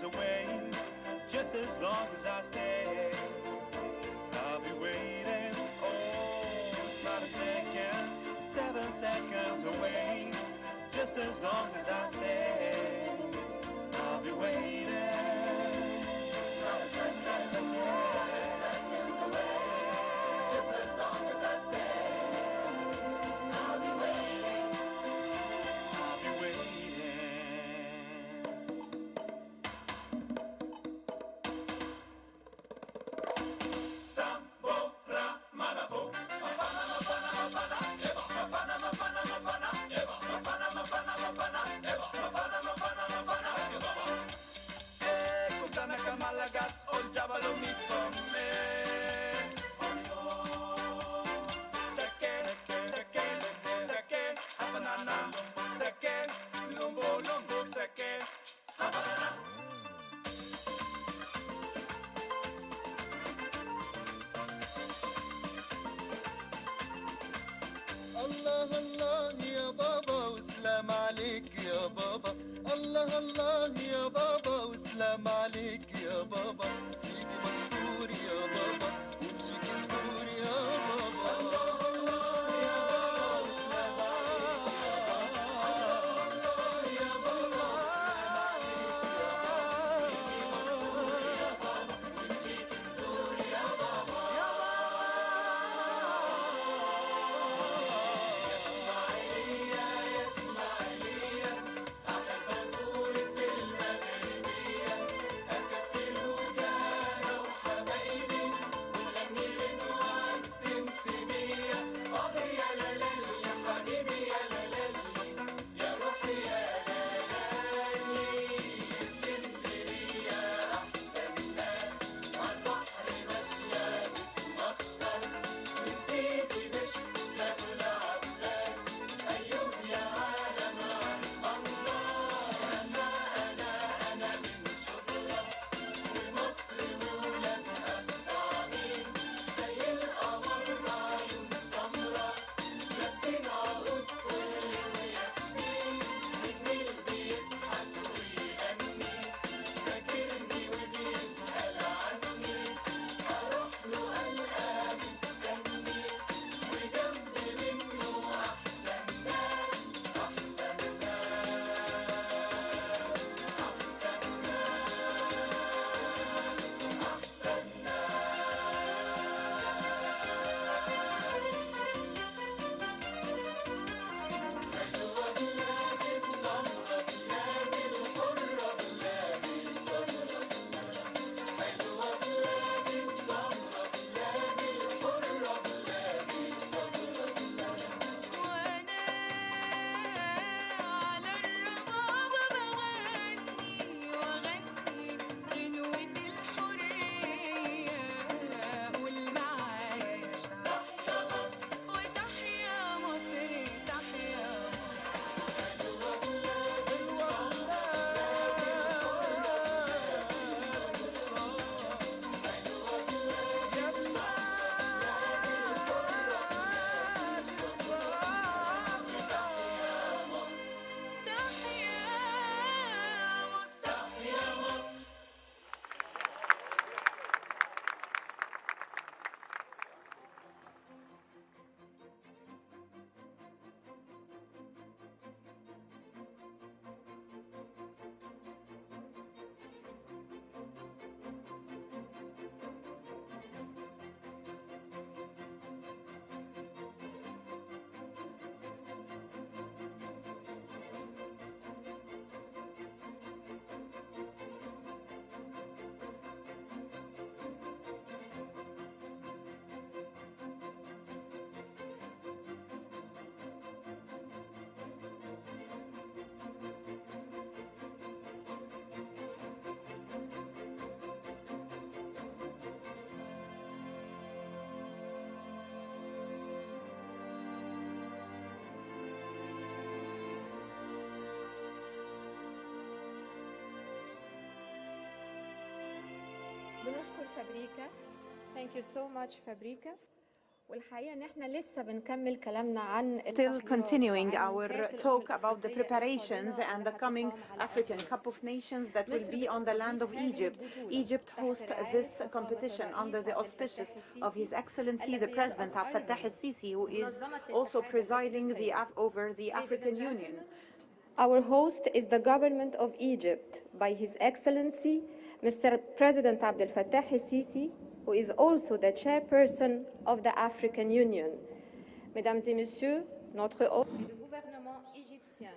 S11: Away, just as long as I stay, I'll be waiting. Oh, it's not a second, 7 seconds away, just as long as I stay, I'll be waiting. It's not a second, 7 seconds away, just as long as I stay, I'll be waiting. I'll be waiting.
S12: الله الله يا بابا وسلام عليك يا بابا الله الله يا بابا وسلام عليك يا بابا سيدي منصور يا بابا وجهك نزور يا بابا الله الله يا بابا وسلام عليك يا بابا سيدي منصور يا بابا وجهك نزور يا بابا
S8: بنشكر فابريكا. Thank you so much فابريكا. والحقيقة إن إحنا لسه بنكمل كلامنا عن
S2: Still continuing our talk about the preparations and the coming African Cup of Nations that will be on the land of Egypt. Egypt hosts this competition under the auspices of His Excellency the President Abdel Fattah el-Sisi, who is also presiding over the African Union.
S8: Our host is the government of Egypt by His Excellency Mr. President Abdel Fattah el-Sisi, who is also the chairperson of the African Union. Mesdames et messieurs, notre hôte est le gouvernement égyptien,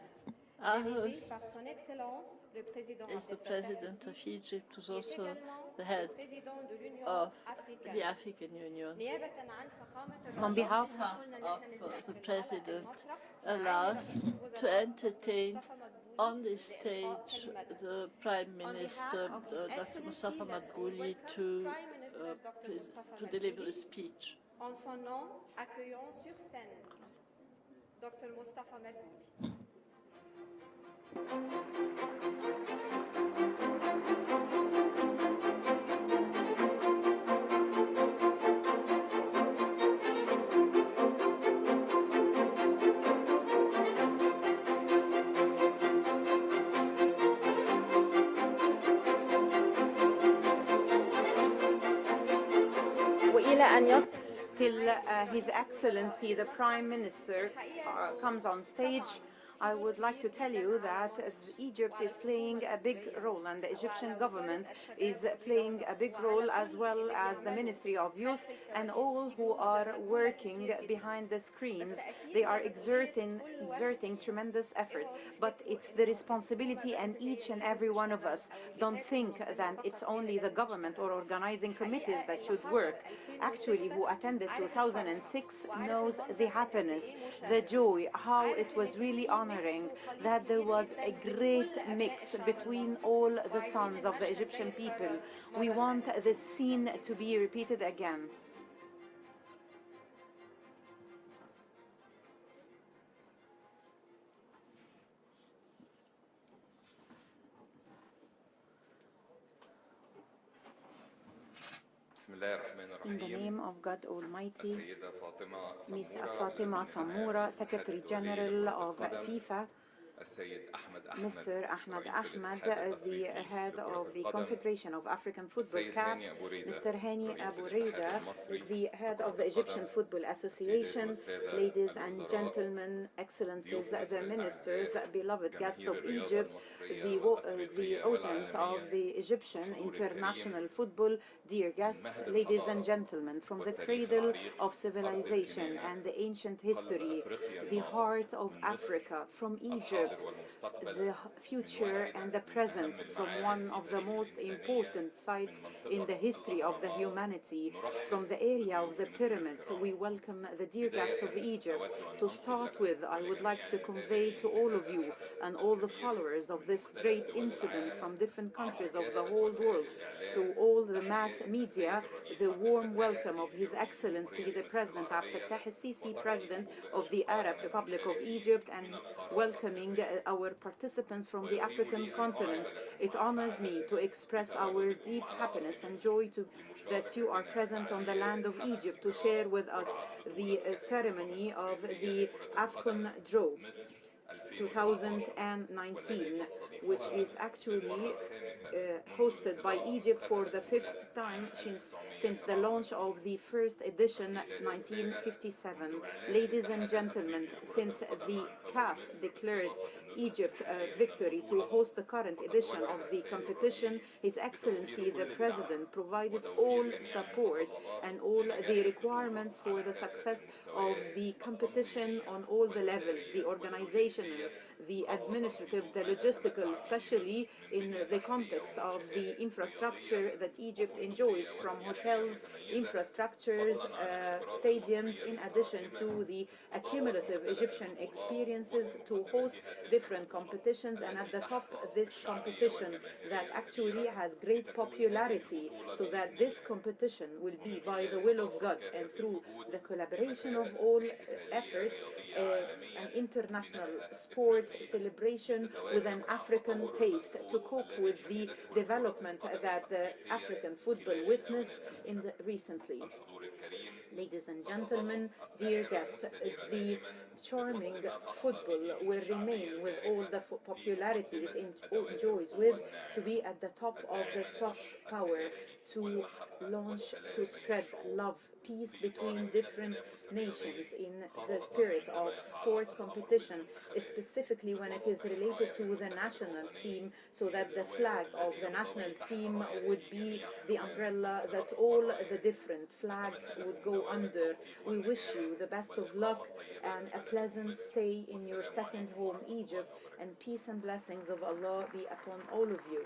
S8: dirigé par son Excellence le président
S9: is the president of Egypt, who's also the head of the African Union.
S2: On behalf
S9: of the president, allow us to entertain on this stage the Prime Minister, Dr. Mustafa Madbouli, to deliver a speech.
S8: En son nom, accueillons sur scène Dr. Mustafa Madbouli. وإلى أن يصل
S2: till His Excellency the Prime Minister comes on stage. I would like to tell you that Egypt is playing a big role, and the Egyptian government is playing a big role, as well as the Ministry of Youth and all who are working behind the screens. They are exerting tremendous effort, but it's the responsibility and each and every one of us. Don't think that it's only the government or organizing committees that should work. Actually, who attended 2006 knows the happiness, the joy, how it was really honoring that there was a great mix between all the sons of the Egyptian people. We want this scene to be repeated again. In the name of God Almighty, Ms. Fatima Samoura, Secretary General of FIFA, Mr. Ahmed Ahmed, the head of the Confederation of African Football, CAF, Mr. Hani Abu Reida, the head of the Egyptian Football Association, ladies and gentlemen, excellencies, the ministers, beloved guests of Egypt, the audience of the Egyptian international football, dear guests, ladies and gentlemen, from the cradle of civilization and the ancient history, the heart of Africa, from Egypt, the future and the present, from one of the most important sites in the history of the humanity, from the area of the pyramids. We welcome the dear guests of Egypt. To start with, I would like to convey to all of you and all the followers of this great incident from different countries of the whole world, through all the mass media, the warm welcome of His Excellency the President Abdel Fattah el-Sisi, President of the Arab Republic of Egypt, and welcoming our participants from the African continent. It honors me to express our deep happiness and joy that you are present on the land of Egypt to share with us the ceremony of the AFCON draw 2019, which is actually hosted by Egypt for the 5th time since the launch of the first edition 1957. Ladies and gentlemen, since the CAF declared Egypt victory to host the current edition of the competition, His Excellency the President provided all support and all the requirements for the success of the competition on all the levels, the organizational, the administrative, the logistical, especially in the context of the infrastructure that Egypt enjoys, from hotels, infrastructures, stadiums, in addition to the accumulative Egyptian experiences to host different competitions. And at the top, this competition that actually has great popularity, so that this competition will be by the will of God and through the collaboration of all efforts, an international sports celebration with an African taste to cope with the development that the African football witnessed recently. Ladies and gentlemen, dear guests, the charming football will remain with all the popularity it enjoys with, to be at the top of the soft power, to launch, to spread love, peace between different nations in the spirit of sport competition, specifically when it is related to the national team, so that the flag of the national team would be the umbrella that all the different flags would go under. We wish you the best of luck and a pleasant stay in your second home, Egypt, and peace and blessings of Allah be upon all of you.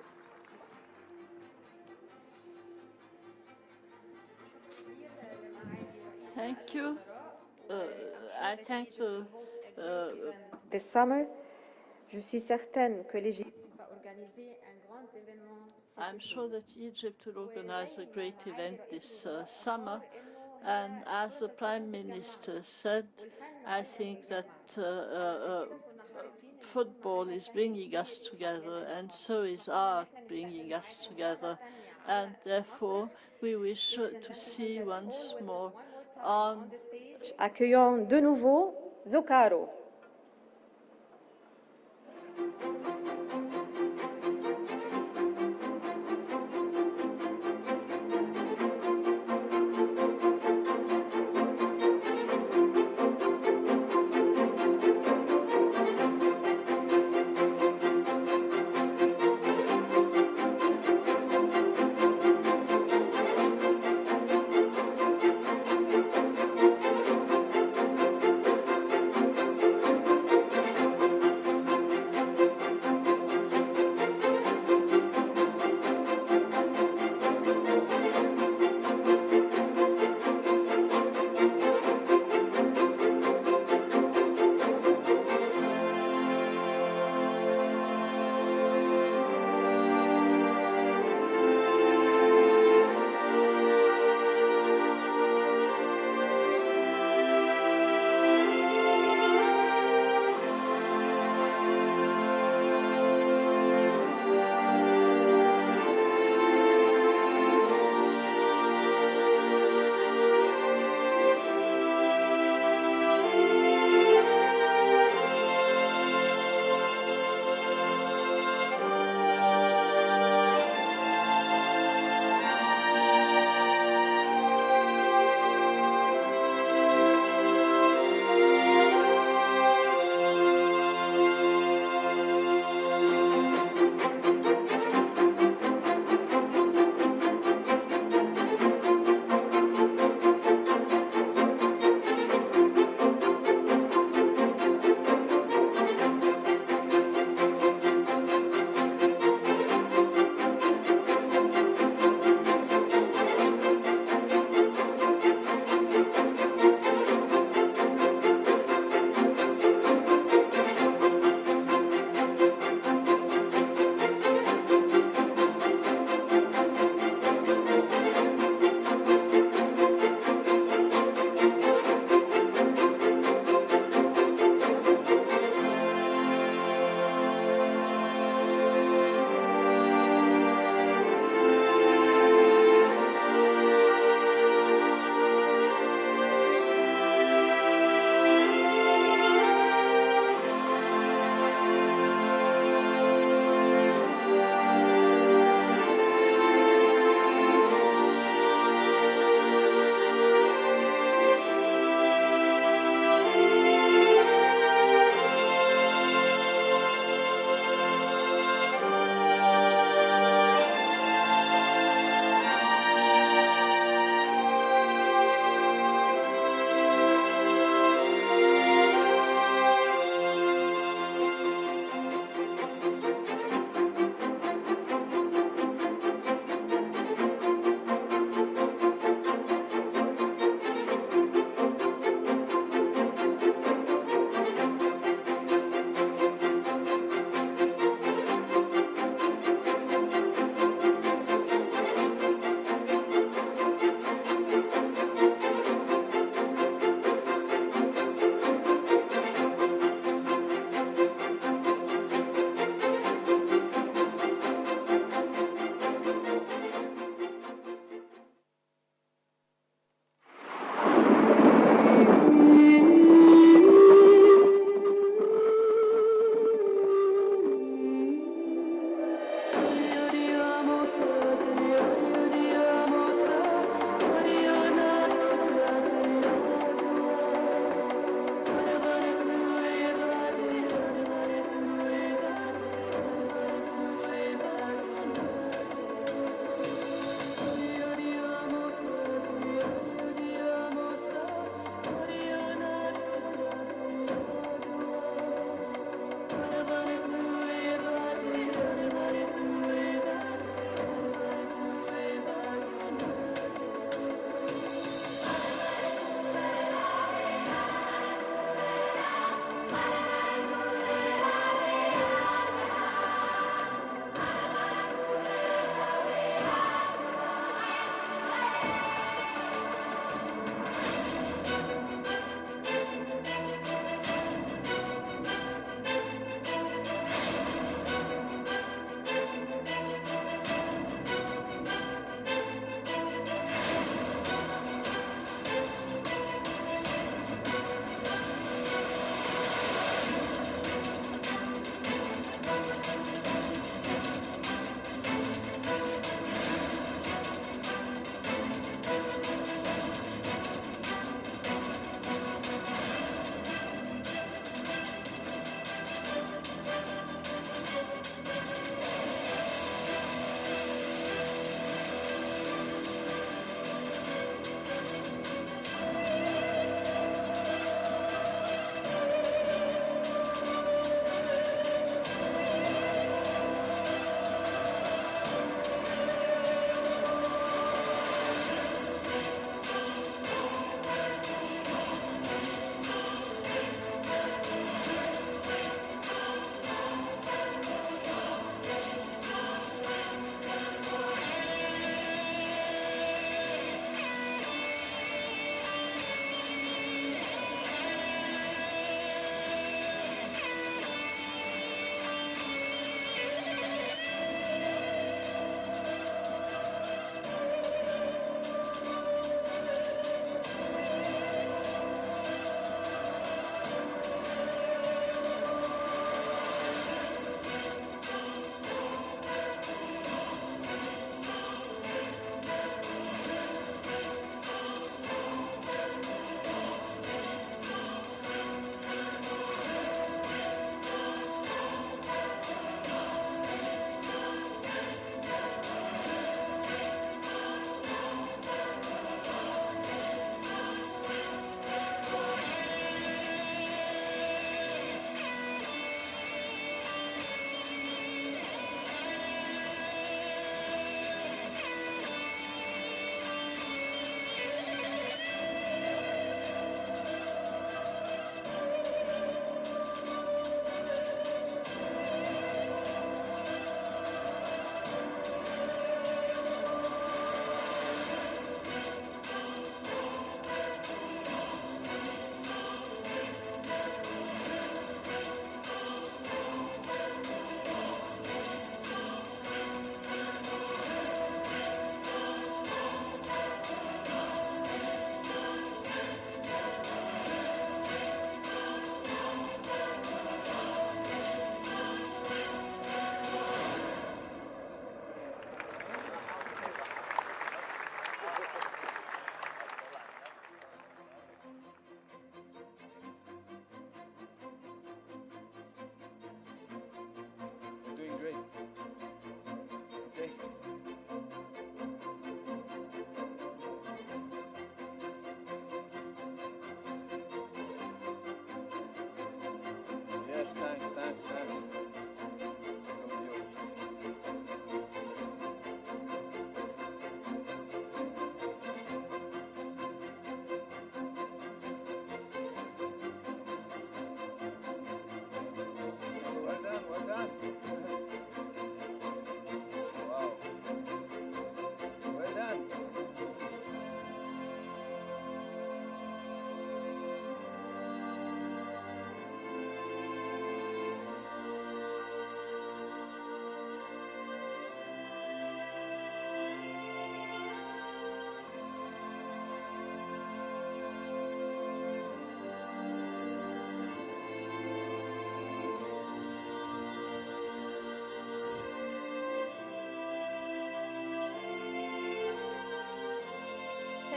S9: Thank you. I thank
S8: this summer. Je suis certaine que l'Égypte va organiser un grand événement.
S9: I'm sure that Egypt will organize a great event this summer. And as the Prime Minister said, I think that football is bringing us together, and so is art bringing us together. And therefore, we wish to see once more on.
S8: Accueillons de nouveau Zocaro.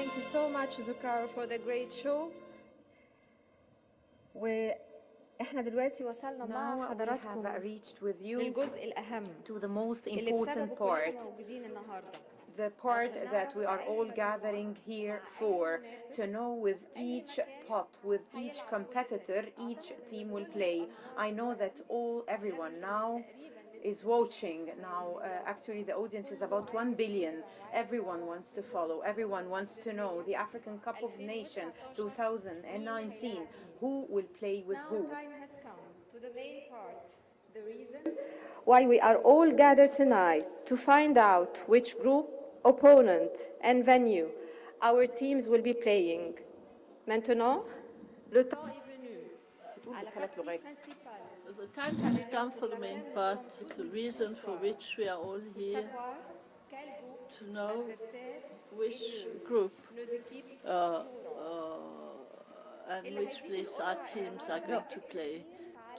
S8: Thank you so much, Zukar, for the great show. وإحنا دلوقتي وصلنا مع حضراتكم للجزء الأهم
S2: to the most
S8: اللي
S2: important
S8: بسببه كلنا
S2: part,
S8: موجودين النهارده.
S2: the part that we are all gathering here for, to know with each pot, with each competitor, each team will play. I know that everyone now is watching now. Actually, the audience is about 1 billion. Everyone wants to follow. Everyone wants to know the African Cup of Nations 2019. Who will play with who?
S8: Now time has come to the main part, the reason why we are all gathered tonight, to find out which group, opponent, and venue our teams will be playing. Maintenant, le temps est venu. À la partie principale.
S9: The time has come for the main part, the reason for which we are all here, to know which group and which place our teams are going to play.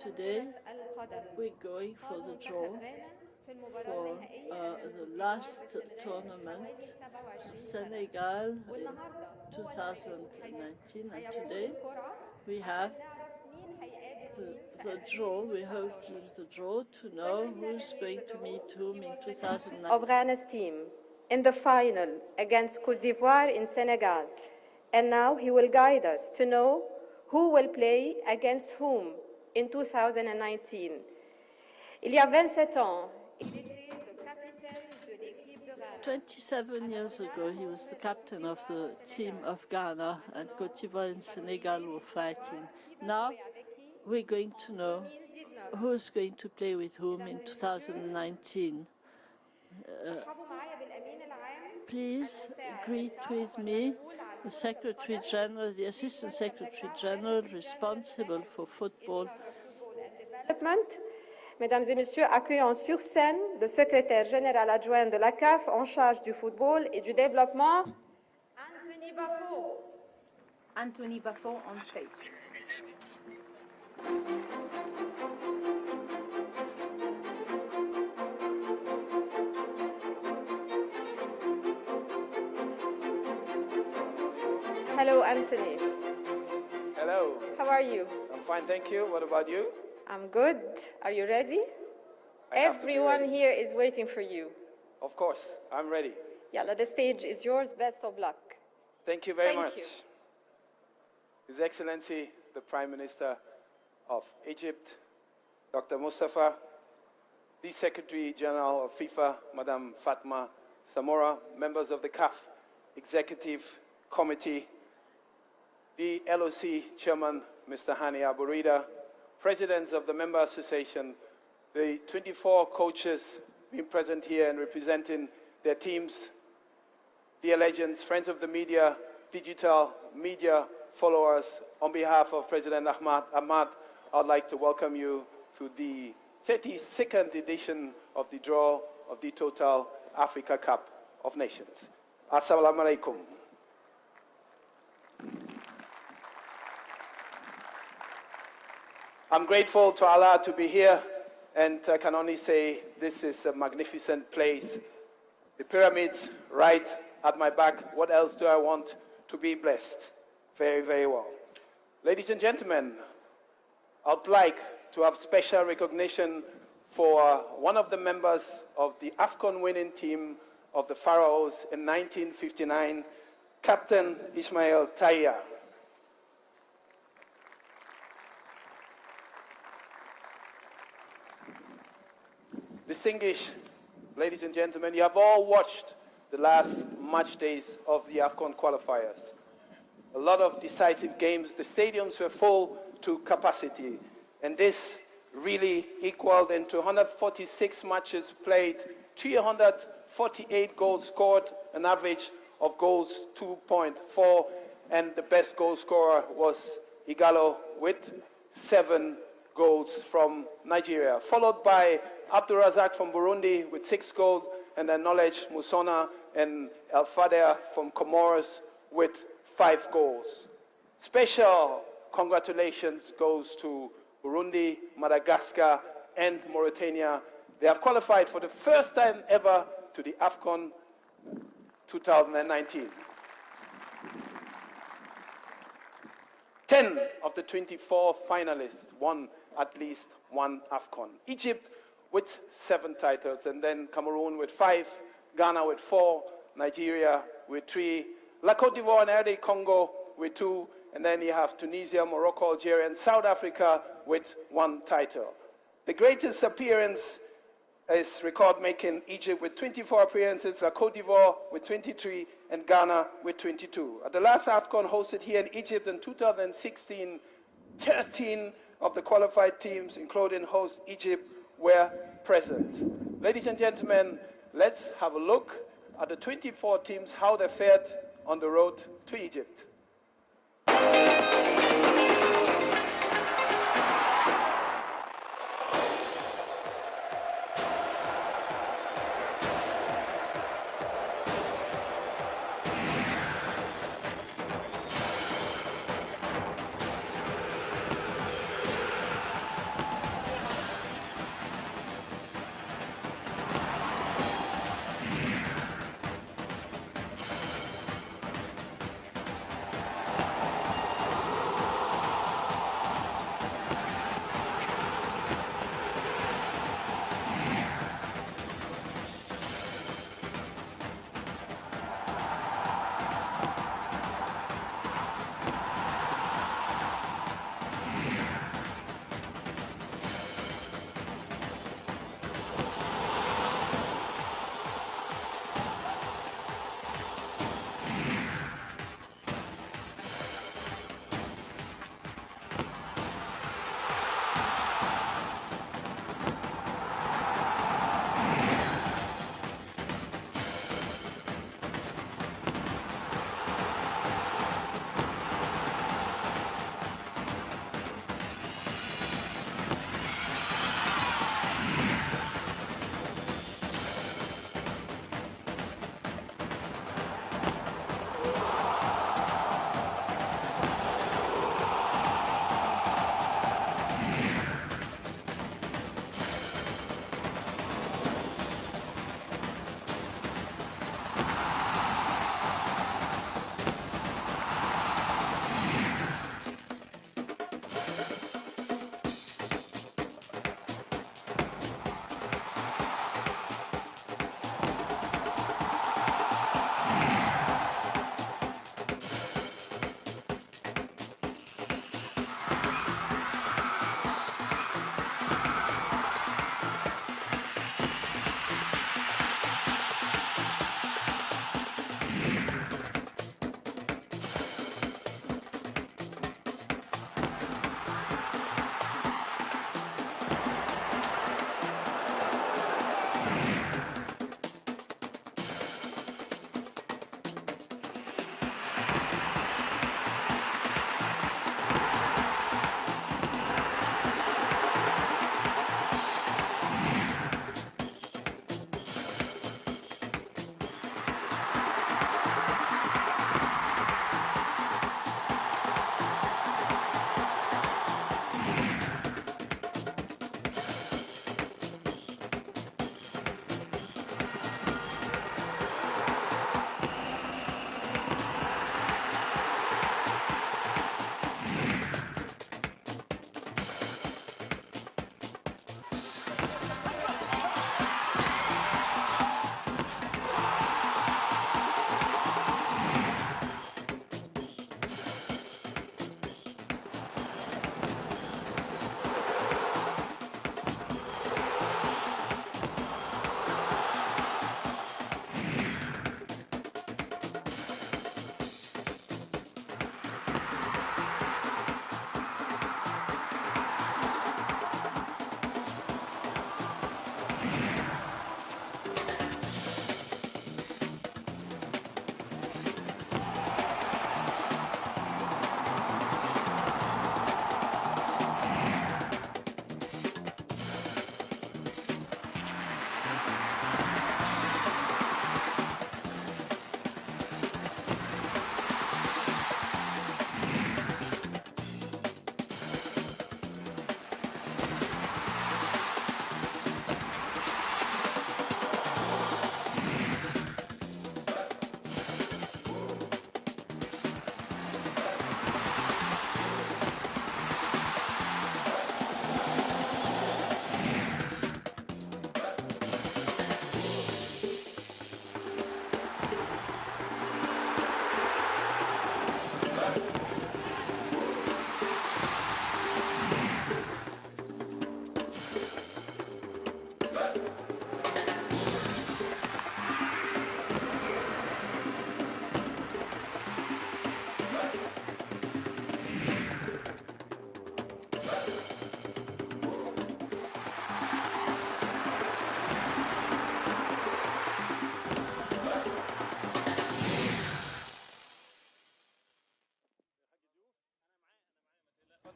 S9: Today, we're going for the draw for the last tournament, Senegal 2019, and today we have the draw. We're holding the draw to know who's going to meet whom in 2019.
S8: Of Ghana's team in the final against Côte d'Ivoire in Senegal. And now he will guide us to know who will play against whom in 2019. Il y a 27 ans, il était le capitaine de l'équipe de Ghana.
S9: 27 years ago, he was the captain of the team of Ghana, and Côte d'Ivoire and Senegal were fighting. Now, we're going to know who's going to play with whom in 2019. Please greet with me the Secretary General, the Assistant Secretary General responsible for football.
S8: Mesdames et messieurs, accueillons sur scène le secrétaire général adjoint de la CAF en charge du football et du développement, Anthony Bafo.
S2: Anthony Bafo on stage.
S8: Hello, Anthony.
S13: Hello.
S8: How are you?
S13: I'm fine, thank you. What about you?
S8: I'm good. Are you ready? Everyone here is waiting for you.
S13: Of course, I'm ready.
S8: Yalla, the stage is yours. Best of luck.
S13: Thank you very
S8: Thank
S13: much.
S8: you.
S13: His Excellency, the Prime Minister of Egypt, Dr. Mustafa, the Secretary General of FIFA, Madam Fatma Samora, members of the CAF Executive Committee, the LOC Chairman, Mr. Hani Aburida, presidents of the Member Association, the 24 coaches being present here and representing their teams, dear legends, friends of the media, digital media followers, on behalf of President Ahmad, I'd like to welcome you to the 32nd edition of the draw of the Total Africa Cup of Nations. Assalamu alaikum. I'm grateful to Allah to be here, and I can only say this is a magnificent place. The pyramids right at my back. What else do I want to be blessed? Very, very well. Ladies and gentlemen, I'd like to have special recognition for one of the members of the AFCON winning team of the Pharaohs in 1959, Captain Ismail Taya. Distinguished ladies and gentlemen, you have all watched the last match days of the AFCON qualifiers. A lot of decisive games. The stadiums were full to capacity, and this really equaled into 146 matches played, 348 goals scored, an average of goals 2.4, and the best goal scorer was Igalo with 7 goals from Nigeria, followed by Abdurazak from Burundi with 6 goals, and then Knowledge Musona and El Fader from Comoros with 5 goals. Special congratulations goes to Burundi, Madagascar, and Mauritania. They have qualified for the first time ever to the AFCON 2019. 10 of the 24 finalists won at least one AFCON. Egypt with 7 titles, and then Cameroon with 5, Ghana with 4, Nigeria with 3, La Côte d'Ivoire and RD Congo with 2, and then you have Tunisia, Morocco, Algeria, and South Africa with 1 title. The greatest appearance is record-making Egypt with 24 appearances, La Côte d'Ivoire with 23, and Ghana with 22. At the last AFCON hosted here in Egypt in 2016, 13 of the qualified teams, including host Egypt, were present. Ladies and gentlemen, let's have a look at the 24 teams, how they fared on the road to Egypt.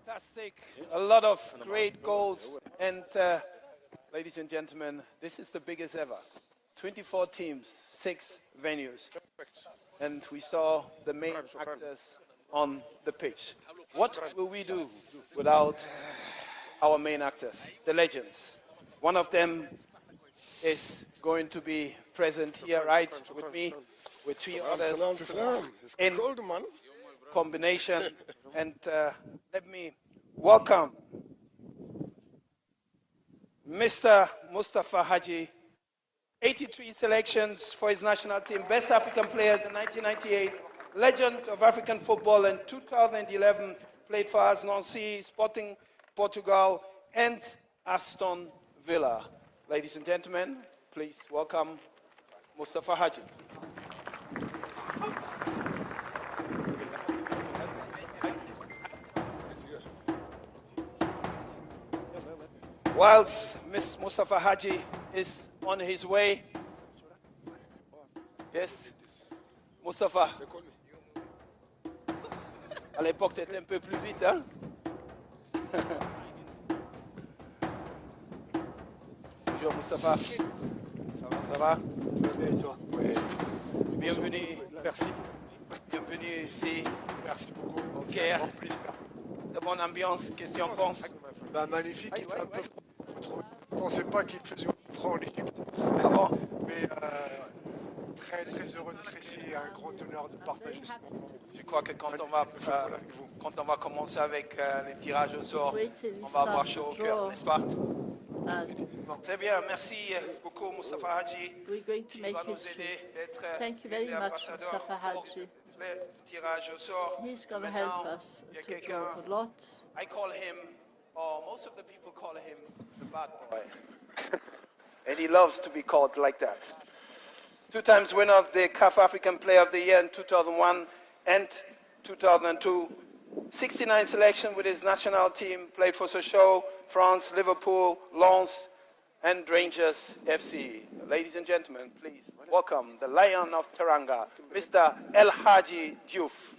S13: Fantastic. A lot of great goals. And ladies and gentlemen, this is the biggest ever. 24 teams, 6 venues. And we saw the main actors on the pitch. What will we do without our main actors, the legends? One of them is going to be present here right with me, with 3 others in combination. And let me welcome Mr. Mustafa Haji, 83 selections for his national team, best African players in 1998, legend of African football in 2011, played for us, Nancy, Sporting Portugal, and Aston Villa. Ladies and gentlemen, please welcome Mustafa Haji. Whilst Miss Mustafa Haji is on his way, yes, Mustafa, à l'époque c'était un peu plus vite, hein? Bonjour Mustafa. Ça va?
S14: Bien et toi? Oui.
S13: Bienvenue.
S14: Merci.
S13: Bienvenue ici.
S14: Merci beaucoup.
S13: Au Caire. De bonne ambiance, qu'est-ce que tu en penses?
S14: Bah, magnifique, il fait un peu froid. Je ne pensais pas qu'il faisait froid en Égypte.
S13: Ah bon?
S14: Mais très très heureux d'être ici et un grand honneur de partager ce moment.
S13: Je crois que quand on va commencer avec les tirages au sort, on va avoir chaud au cœur, n'est-ce pas? Très bien, merci beaucoup Mustafa Haji qui va nous aider d'être l'ambassadeur pour le tirage au sort.
S9: He's going to help us to draw the lots.
S13: I call him, or most of the people call him, the bad boy. And he loves to be called like that. 2 times winner of the CAF African Player of the Year in 2001 and 2002. 69 selection with his national team, played for Sochaux, France, Liverpool, Lens, and Rangers FC. Ladies and gentlemen, please welcome the Lion of Teranga, Mr. El Hadji Diouf.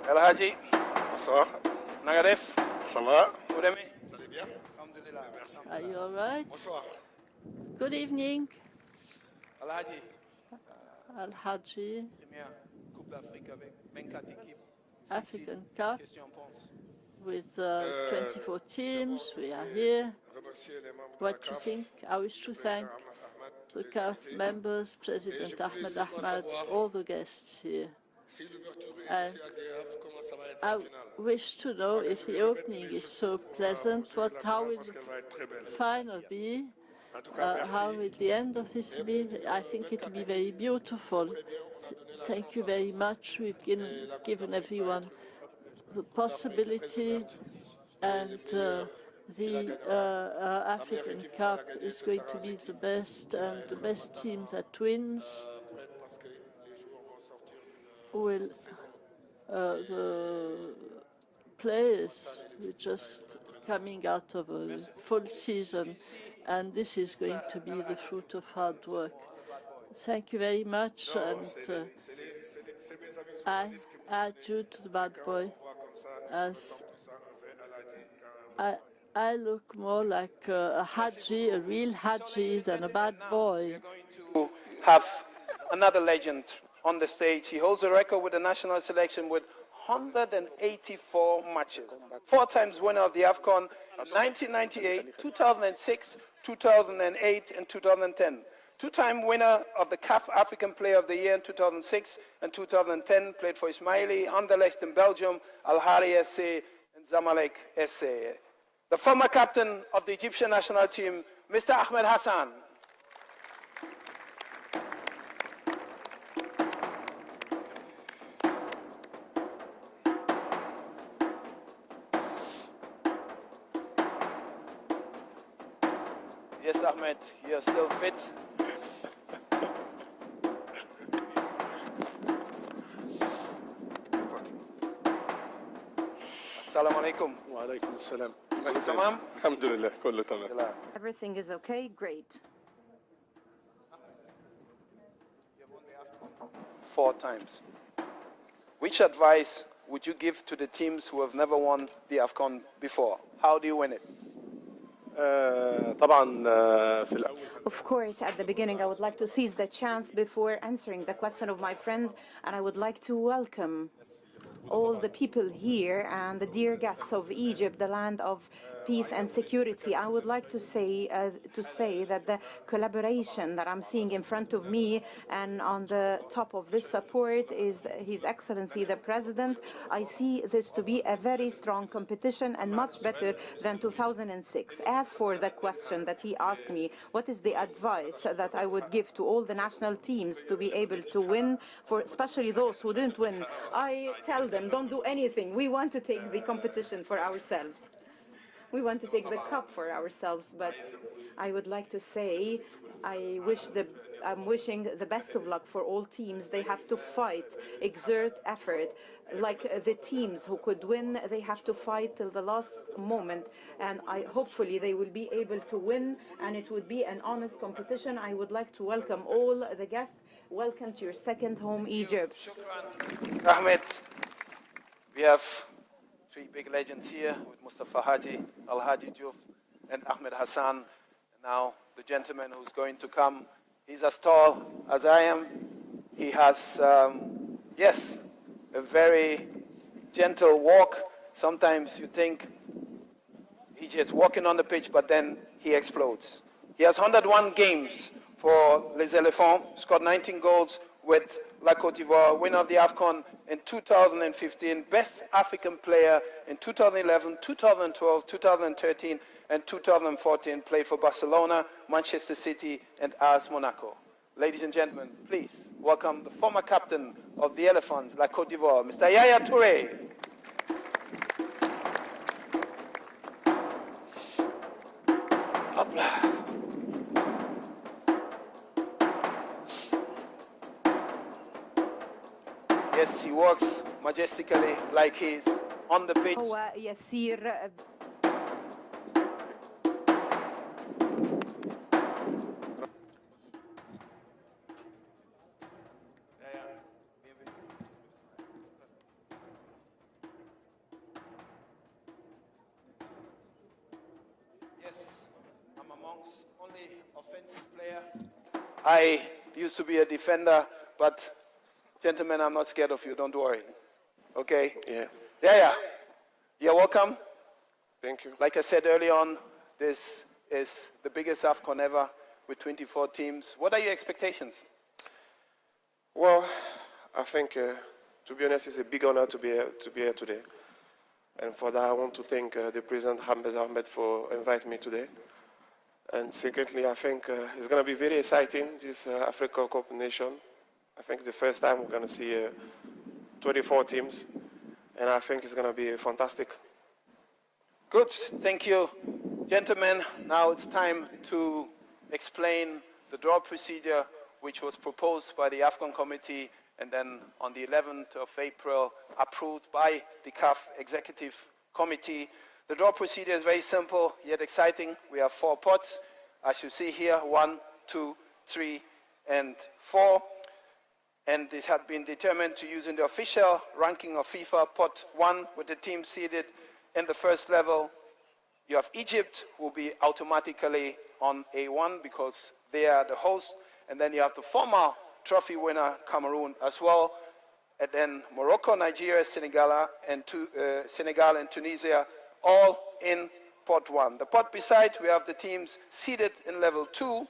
S13: El Hadji.
S14: Bonsoir.
S13: Nagadef.
S14: Ça va?
S13: Vous aimez?
S14: Ça va bien?
S13: Alhamdulillah.
S14: Merci.
S9: Are you all right?
S14: Bonsoir.
S9: Good evening.
S13: El Hadji.
S9: Al-Haji.
S13: Première Coupe d'Afrique avec 24 équipes.
S9: African Cup
S13: Qu'est-ce que tu en penses?
S9: with 24 teams. We are here. What do you think? I wish to thank the CAF members, President Ahmed Ahmed, all the guests here. And I wish to know if the opening is so pleasant, how will the final be, how will the end of this be. I think it will be very beautiful. Thank you very much. We've given everyone the possibility, and the African Cup is going to be the best, and the best team that wins will, the players were just coming out of a full season, and this is going to be the fruit of hard work. Thank you very much, and I add you to the bad boy, as I look more like a Haji, a real Haji, than a bad boy.
S13: To have another legend on the stage. He holds a record with the national selection with 184 matches. 4 times winner of the AFCON in 1998, 2006, 2008, and 2010. 2-time winner of the CAF African Player of the Year in 2006 and 2010, played for Ismaili, Anderlecht in Belgium, Al Ahly SC, and Zamalek SC. The former captain of the Egyptian national team, Mr. Ahmed Hassan. Yes, Ahmed, you're still fit. Assalamu alaikum.
S15: Wa alaikum assalam.
S13: Tamam?
S15: Alhamdulillah, kullu tamam.
S2: Everything is okay? Great.
S13: 4 times. Which advice would you give to the teams who have never won the AFCON before? How do you win it?
S2: Of course, at the beginning, I would like to seize the chance before answering the question of my friend, and I would like to welcome all the people here and the dear guests of Egypt, the land of peace and security. I would like to say that the collaboration that I'm seeing in front of me and on the top of this support is His Excellency the President. I see this to be a very strong competition and much better than 2006. As for the question that he asked me, what is the advice that I would give to all the national teams to be able to win, for especially those who didn't win? I tell them, don't do anything. We want to take the competition for ourselves. We want to take the cup for ourselves, but I would like to say I'm wishing the best of luck for all teams. They have to fight, exert effort. Like the teams who could win, they have to fight till the last moment, and hopefully they will be able to win, and it would be an honest competition. I would like to welcome all the guests. Welcome to your second home, Egypt.
S13: Ahmed, we have 3 big legends here with Mustafa Haji, Al-Hadi Diouf, and Ahmed Hassan. And now the gentleman who's going to come, he's as tall as I am. He has, yes, a very gentle walk. Sometimes you think he's just walking on the pitch, but then he explodes. He has 101 games for Les Elephants, scored 19 goals with La Côte d'Ivoire, winner of the AFCON in 2015, best African player in 2011, 2012, 2013, and 2014, played for Barcelona, Manchester City, and AS Monaco. Ladies and gentlemen, please welcome the former captain of the Elephants, La Côte d'Ivoire, Mr. Yaya Touré. Yes, he walks majestically like he's on the pitch. Yes, I'm amongst only offensive player. I used to be a defender, but gentlemen, I'm not scared of you, don't worry. Okay?
S15: Yeah.
S13: Yeah. You're welcome.
S15: Thank you.
S13: Like I said early on, this is the biggest AFCON ever with 24 teams. What are your expectations?
S15: Well, I think, to be honest, it's a big honor to be here today. And for that, I want to thank the President Ahmed for inviting me today. And secondly, I think it's going to be very exciting, this Africa Cup nation. I think it's the first time we're going to see 24 teams, and I think it's going to be fantastic.
S13: Good, thank you. Gentlemen, now it's time to explain the draw procedure which was proposed by the AFCON committee and then on the 11th of April approved by the CAF Executive Committee. The draw procedure is very simple yet exciting. We have 4 pots, as you see here, 1, 2, 3, and 4. And it had been determined to use in the official ranking of FIFA pot 1 with the team seeded in the first level. You have Egypt, who will be automatically on A1 because they are the host. And then you have the former trophy winner, Cameroon, as well. And then Morocco, Nigeria, Senegal, and Tunisia, all in pot 1. The pot beside, we have the teams seeded in level 2,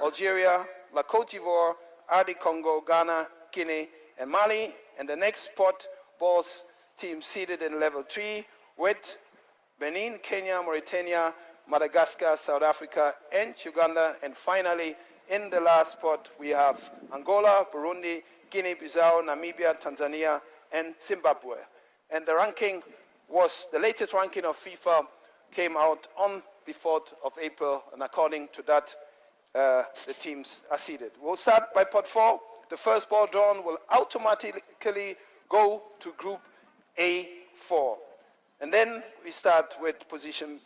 S13: Algeria, La Côte d'Ivoire, RD Congo, Ghana, Guinea, and Mali. And the next pot boasts teams seeded in level 3 with Benin, Kenya, Mauritania, Madagascar, South Africa, and Uganda. And finally, in the last pot, we have Angola, Burundi, Guinea-Bissau, Namibia, Tanzania, and Zimbabwe. And the ranking was, the latest ranking of FIFA came out on the 4th of April, and according to that, the teams are seeded. We'll start by pot 4. The first ball drawn will automatically go to group A4. And then we start with position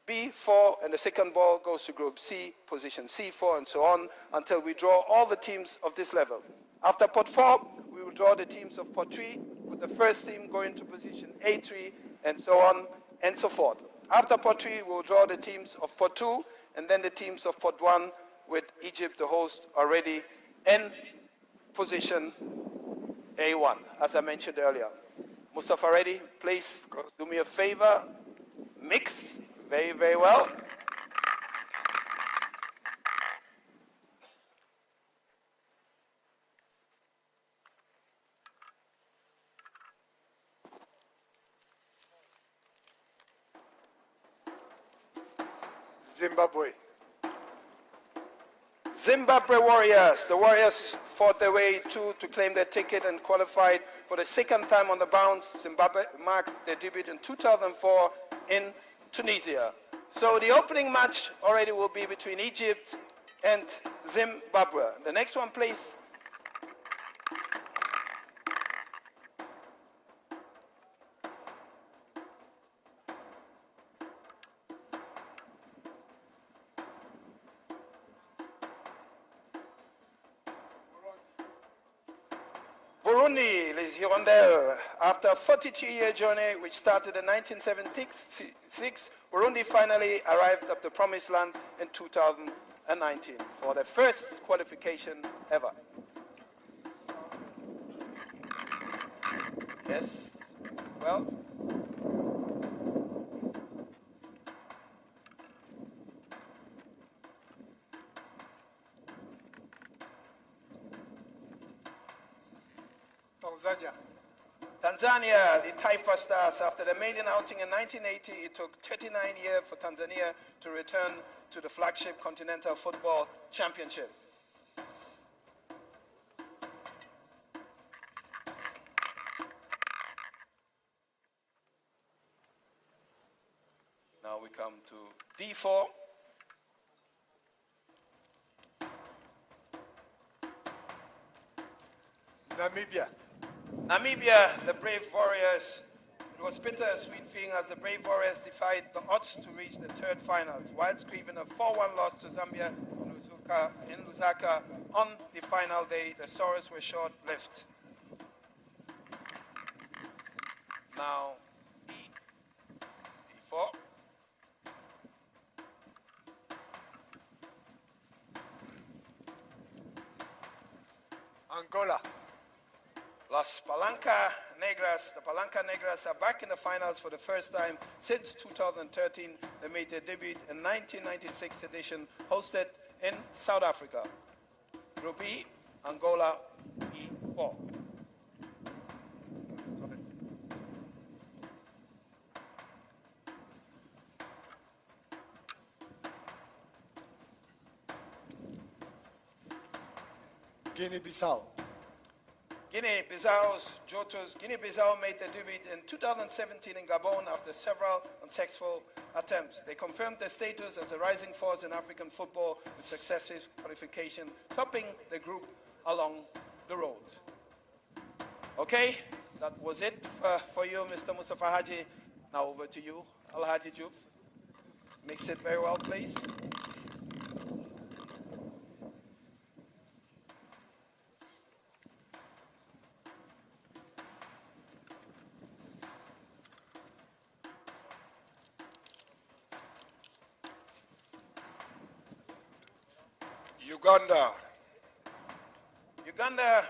S13: B4, and the second ball goes to group C, position C4, and so on, until we draw all the teams of this level. After pot 4, will draw the teams of pot 3, with the first team going to position A3, and so on and so forth. After pot 3, we'll draw the teams of pot 2, and then the teams of pot 1, with Egypt, the host, already in position A1, as I mentioned earlier. Mustafa, ready? Please do me a favor. Mix very, very well.
S14: Zimbabwe.
S13: Zimbabwe Warriors. The Warriors fought their way to claim their ticket and qualified for the second time on the bounce. Zimbabwe marked their debut in 2004 in Tunisia. So the opening match already will be between Egypt and Zimbabwe. The next one, please. Burundi, les Hirondelles. After a 42-year journey, which started in 1976, Burundi finally arrived at the promised land in 2019 for their first qualification ever. Yes, well. Tanzania, the Taifa Stars. After the maiden outing in 1980, it took 39 years for Tanzania to return to the flagship Continental Football Championship. Now we come to D4. Namibia, the Brave Warriors. It was bittersweet feeling as the Brave Warriors defied the odds to reach the third finals, while grieving a 4-1 loss to Zambia in Lusaka on the final day. The sorrows were short-lived. Now, D4.
S14: Angola.
S13: Las Palanca Negras. The Palanca Negras are back in the finals for the first time since 2013. They made their debut in 1996 edition, hosted in South Africa. Group E, Angola, E4.
S14: Guinea-Bissau.
S13: Guinea-Bissau's Jotos. Guinea-Bissau made their debut in 2017 in Gabon after several unsuccessful attempts. They confirmed their status as a rising force in African football with successive qualification, topping the group along the road. Okay, that was it for you, Mr. Mustafa Haji. Now over to you, Al-Haji Juf. Mix it very well, please. Uganda,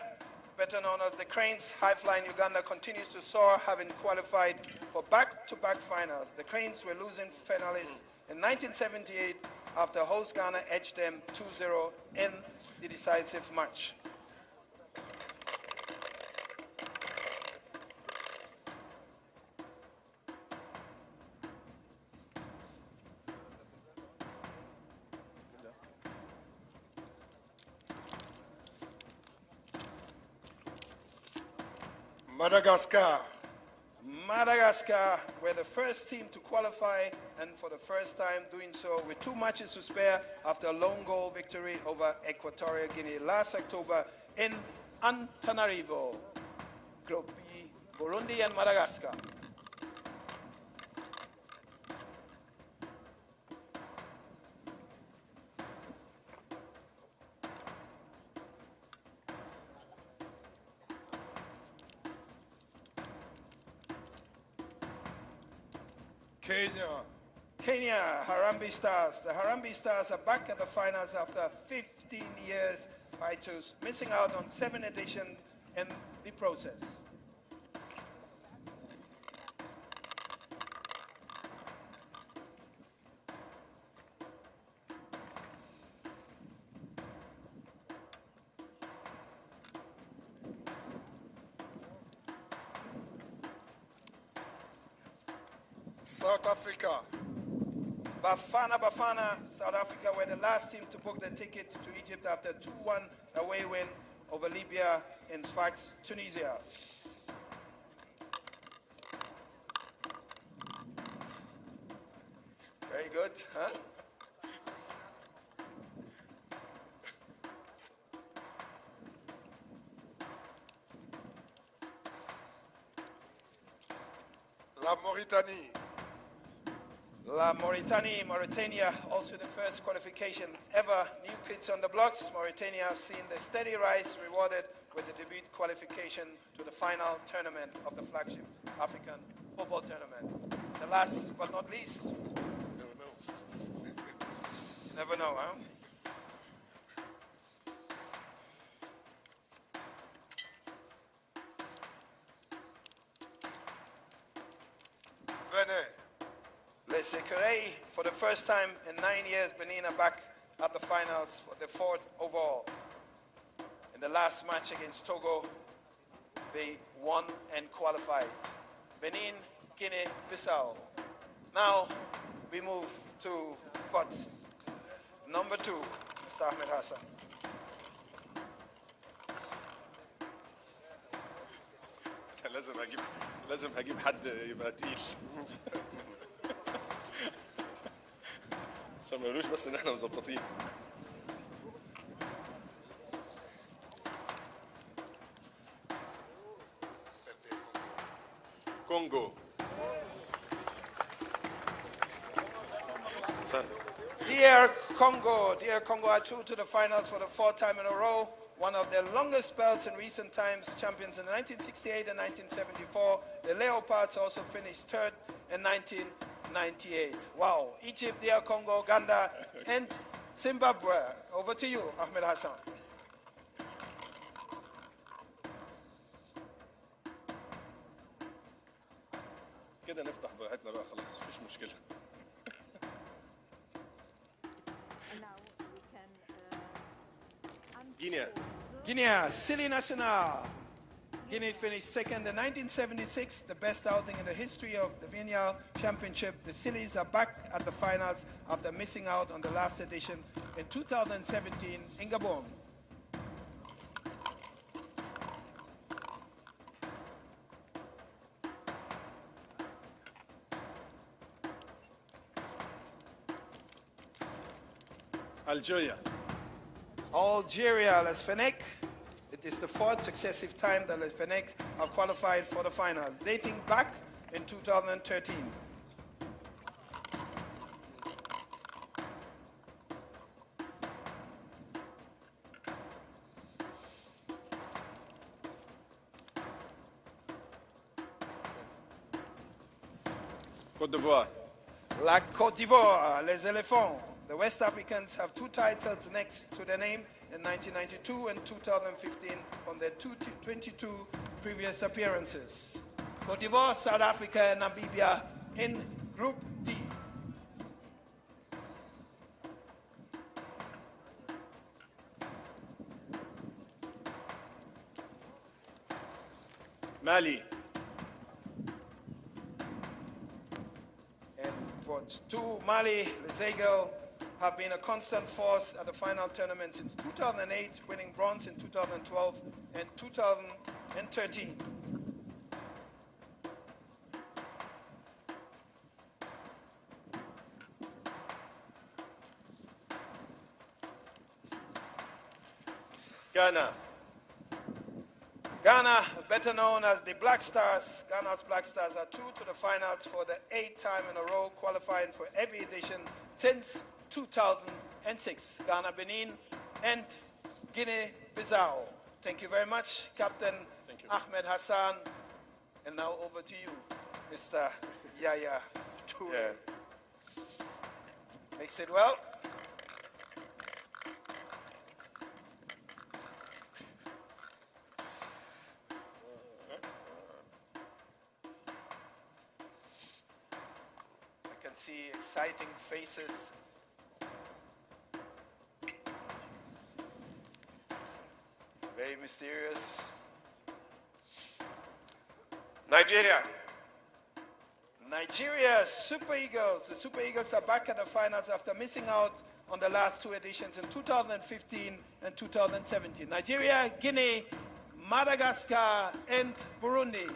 S13: better known as the Cranes, high-flying Uganda continues to soar, having qualified for back-to-back finals. The Cranes were losing finalists in 1978 after host Ghana edged them 2-0 in the decisive match. Madagascar were the first team to qualify, and for the first time doing so with 2 matches to spare after a lone goal victory over Equatorial Guinea last October in Antananarivo. Group B, Burundi and Madagascar. Kenya, Harambee Stars. The Harambee Stars are back at the finals after 15 years hiatus, missing out on 7 editions in the process.
S14: South Africa.
S13: Bafana, South Africa were the last team to book the ticket to Egypt after a 2-1 away win over Libya in Sfax, Tunisia. Very good, huh?
S14: La Mauritanie.
S13: Mauritania, also the first qualification ever. New kids on the blocks. Mauritania have seen the steady rise, rewarded with the debut qualification to the final tournament of the flagship African football tournament. The last but not least.
S14: Never know.
S13: You never know, huh?
S14: Benin.
S13: Les Écureuils, for the first time in 9 years, Benin are back at the finals for the 4th overall. In the last match against Togo, they won and qualified. Benin, Guinea-Bissau. Now we move to pot number 2, Mr. Ahmed Hassan.
S16: لازم هجيب حد يبقى تقيل عشان ما يقولوش بس ان احنا مظبطين. كونغو.
S13: Dear Congo are through to the finals for the 4th time in a row. One of their longest spells in recent times, champions in 1968 and 1974. The Leopards also finished 3rd in 1998. Wow. Egypt, DR Congo, Uganda, and Zimbabwe. Over to you, Ahmed Hassan.
S16: كده نفتح براحتنا بقى خلاص مفيش مشكلة.
S13: Guinea, Silly National. Guinea finished 2nd in 1976, the best outing in the history of the Biennial Championship. The Sillies are back at the finals after missing out on the last edition in 2017 in Gabon. Algeria, Les Fenech. It is the 4th successive time that Les Fenech have qualified for the finals, dating back in 2013.
S16: Côte d'Ivoire.
S13: La Côte d'Ivoire, les éléphants. The West Africans have 2 titles next to their name in 1992 and 2015 from their 22 previous appearances. Côte d'Ivoire, South Africa, and Namibia in Group D.
S16: Mali.
S13: And for 2, Mali, Les Aigles, have been a constant force at the final tournament since 2008, winning bronze in 2012 and 2013.
S16: Ghana.
S13: Ghana, better known as the Black Stars. Ghana's Black Stars are through to the finals for the 8th time in a row, qualifying for every edition since 2006. Ghana, Benin, and Guinea-Bissau. Thank you very much, Captain Ahmed Hassan. And now over to you, Mr. Yaya Yeah. Mix it well. I can see exciting faces. Very mysterious.
S15: Nigeria.
S13: Nigeria, Super Eagles. The Super Eagles are back at the finals after missing out on the last two editions in 2015 and 2017. Nigeria, Guinea, Madagascar, and Burundi.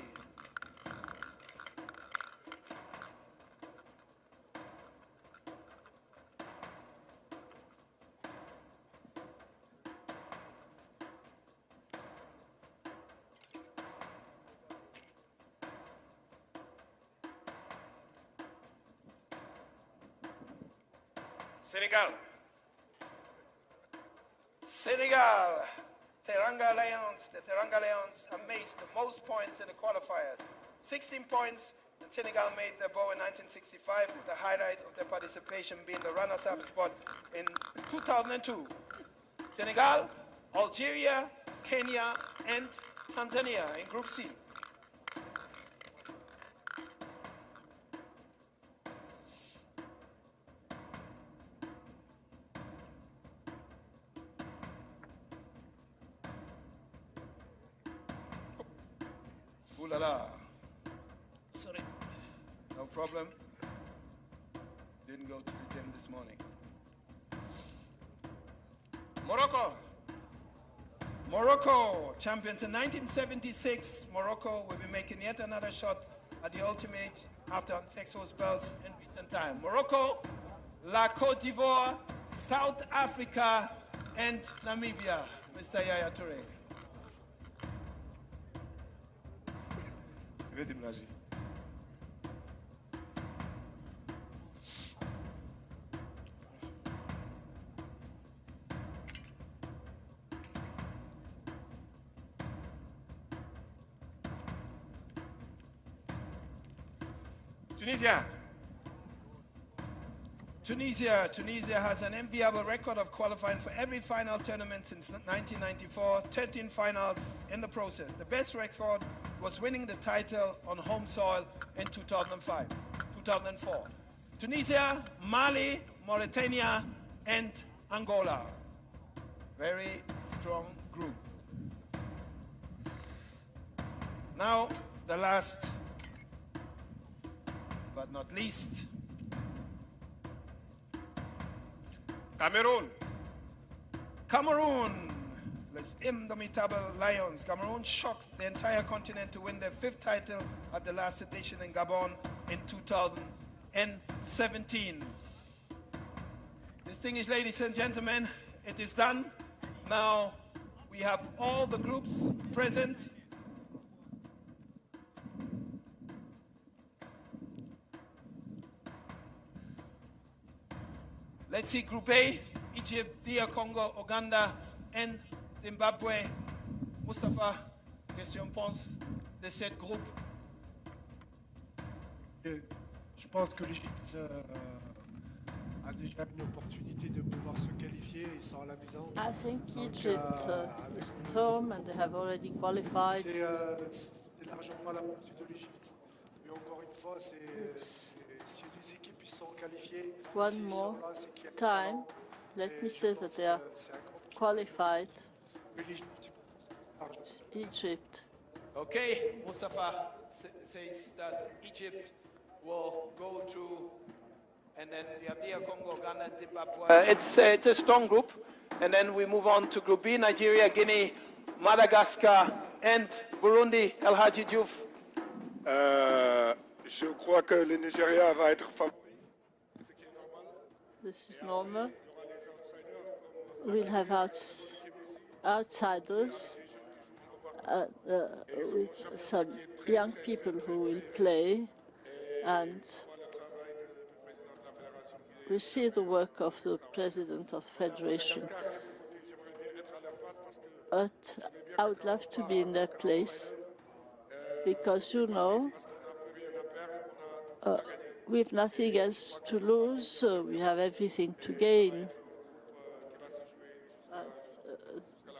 S15: Senegal.
S13: Senegal, Teranga Lions. The Teranga Lions amazed the most points in the qualifier. 16 points, and Senegal made the bow in 1965, the highlight of their participation being the runners-up spot in 2002. Senegal, Algeria, Kenya, and Tanzania in Group C. Ooh la la. Sorry. No problem. Didn't go to the gym this morning. Morocco. Morocco, champions in 1976. Morocco will be making yet another shot at the ultimate after unsuccessful spells in recent time. Morocco, La Côte d'Ivoire, South Africa, and Namibia. Mr. Yaya Toure. Tunisia has an enviable record of qualifying for every final tournament since 1994, 13 finals in the process. The best record was winning the title on home soil in 2004. Tunisia, Mali, Mauritania, and Angola. Very strong group. Now, the last but not least,
S15: Cameroon.
S13: Cameroon, les indomitable Lions. Cameroon shocked the entire continent to win their 5th title at the last edition in Gabon in 2017. Distinguished ladies and gentlemen, it is done. Now we have all the groups present. Let's see Group A, Egypt, DR Congo, Uganda, and Zimbabwe. Mustafa, qu'est-ce que tu penses de cette groupe?
S14: Je pense que l'Égypte a déjà une opportunité de pouvoir se qualifier et sont à la maison.
S9: I think Egypt is home and they have already qualified.
S14: C'est largement la partie de l'Égypte. Mais encore une fois, si les équipes sont qualifiées,
S9: one more time, let me say that they are qualified. Egypt.
S13: Okay, Mustafa says that Egypt will go through, and then we have DR Congo, Ghana, and Zimbabwe. It's a strong group, and then we move on to Group B, Nigeria, Guinea, Madagascar, and Burundi. El Hadji Diouf.
S6: Je crois que le Nigeria va être favori.
S9: This is normal. We'll have outsiders, with some young people who will play, and we see the work of the president of the federation. But I would love to be in their place, because, you know, We have nothing else to lose, so we have everything to gain.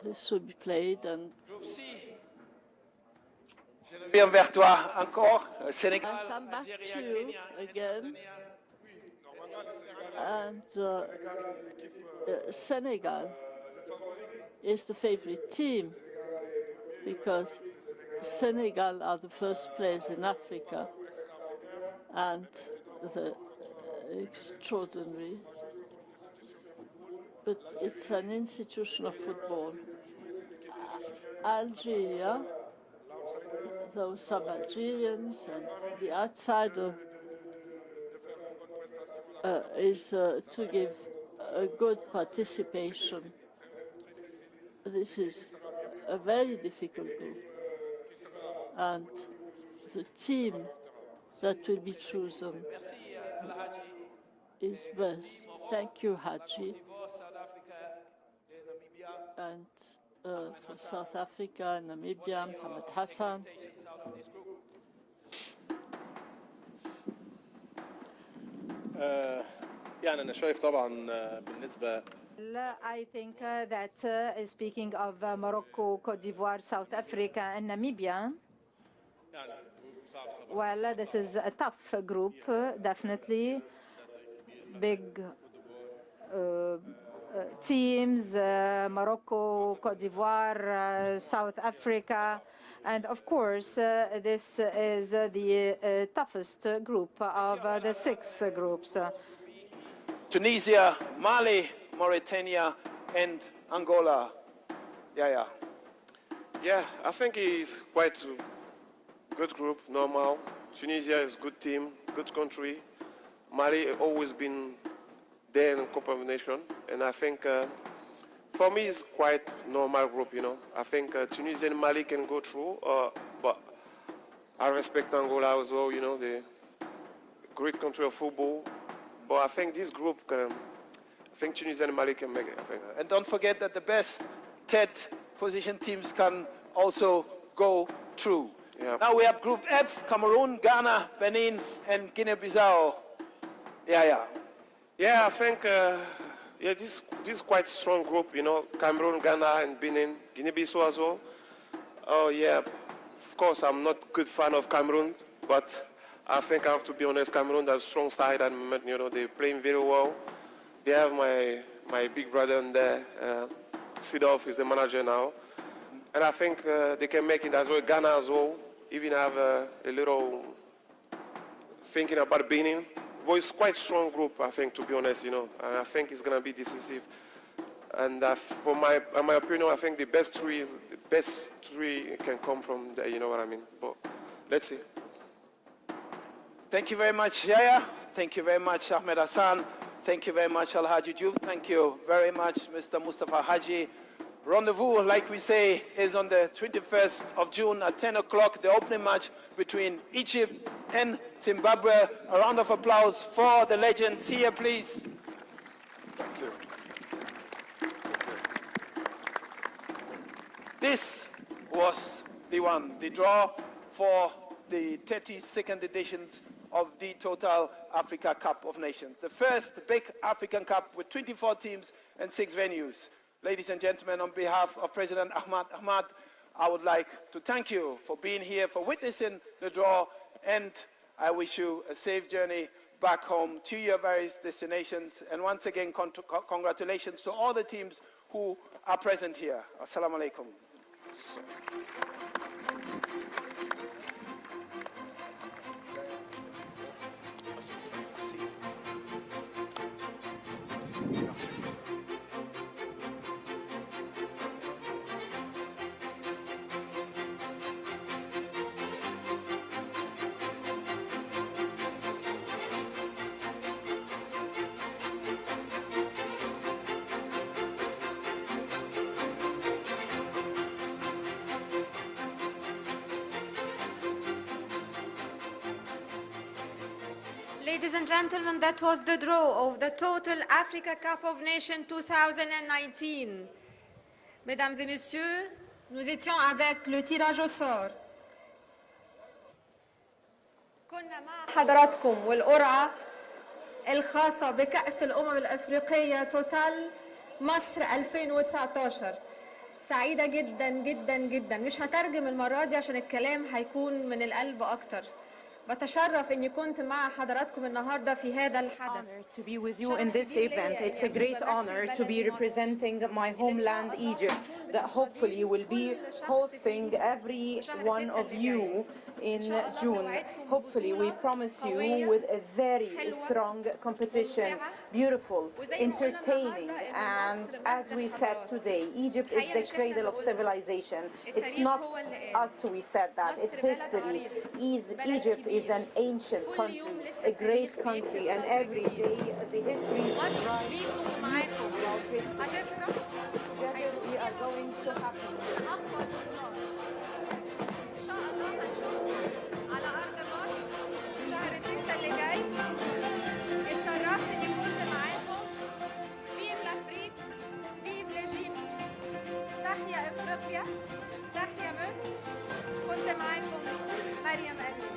S9: This will be played and
S13: Je reviens vers toi encore, Sénégal,
S9: I'll come back
S13: Algérie,
S9: to you
S13: Kenya,
S9: again. And Senegal is the favorite team because Senegal are the first players in Africa and the extraordinary. But it's an institution of football. Algeria, though some Algerians and the outsider is to give a good participation. This is a very difficult group. And the team that will be chosen is best. Thank you, Haji. And for South Africa and Namibia, Mohamed Hassan.
S16: يعني أنا شايف طبعا بالنسبة
S2: I think that speaking of Morocco, Cote d'Ivoire, South Africa, and Namibia, well, this is a tough group, definitely. Big teams, Morocco, Cote d'Ivoire, South Africa, and of course, this is the toughest group of the 6 groups.
S13: Tunisia, Mali, Mauritania, and Angola.
S15: Yeah, I think it's quite a good group, normal. Tunisia is a good team, good country. Mali always been there in the Cup of Nations, and I think for me it's quite normal group, you know. I think Tunisia and Mali can go through, but I respect Angola as well, you know, the great country of football. But I think this group can, I think Tunisia and Mali can make it, I think.
S13: And don't forget that the best 10 position teams can also go through.
S15: Yeah.
S13: Now we have Group F, Cameroon, Ghana, Benin, and Guinea-Bissau.
S15: Yeah, I think this is quite strong group, you know, Cameroon, Ghana, and Benin, Guinea-Bissau as well. Oh yeah, of course I'm not a good fan of Cameroon, but I think I have to be honest, Cameroon has a strong style at the moment, you know, they're playing very well. They have my big brother in there, Sidolf is the manager now. And I think they can make it as well, Ghana as well, even have a little thinking about Benin. But it's quite a strong group, I think, to be honest, you know. And I think it's going to be decisive. And for my opinion, I think the best three can come from there, you know what I mean? But let's see.
S13: Thank you very much, Yaya. Thank you very much, Ahmed Hassan. Thank you very much, Al-Haji Diouf. Thank you very much, Mr. Mustafa Haji. Rendezvous, like we say, is on the 21st of June at 10 o'clock, the opening match between Egypt and Zimbabwe. A round of applause for the legend. Sia, please.
S6: Thank you.
S13: This was the draw for the 32nd editions of the Total Africa Cup of Nations. The first big African Cup with 24 teams and 6 venues. Ladies and gentlemen, on behalf of President Ahmad, I would like to thank you for being here, for witnessing the draw, and I wish you a safe journey back home to your various destinations. And once again, congratulations to all the teams who are present here. Assalamu alaikum.
S8: Ladies and gentlemen, that was the draw of the Total Africa Cup of Nations 2019. Mesdames et messieurs, nous étions avec le tirage au sort. كنا مع حضراتكم والقرعة الخاصة بكأس الأمم الأفريقية توتال مصر 2019. سعيدة جدا جدا جدا، مش هترجم المرة دي عشان الكلام هيكون من القلب أكتر. بتشرف إني كنت مع حضراتكم النهاردة في هذا الحدث.
S2: To be with you in this event. It's a great honor to be representing my homeland Egypt, that hopefully will be hosting every one of you in June. Hopefully we promise you with a very strong competition, beautiful, entertaining, and as we said today, Egypt is the cradle of civilization. It's not us we said that, it's history. Egypt is an ancient country, a great country, and every day the history is rising. Together we are going to happen.
S8: إن شاء الله هنشوفكم على أرض مصر شهر 6 اللي جاي. اتشرفت إني كنت معاكم. فيف لأفريق، فيف لإيجيبت. تحيا إفريقيا، تحيا مصر. كنت معاكم مريم أمين.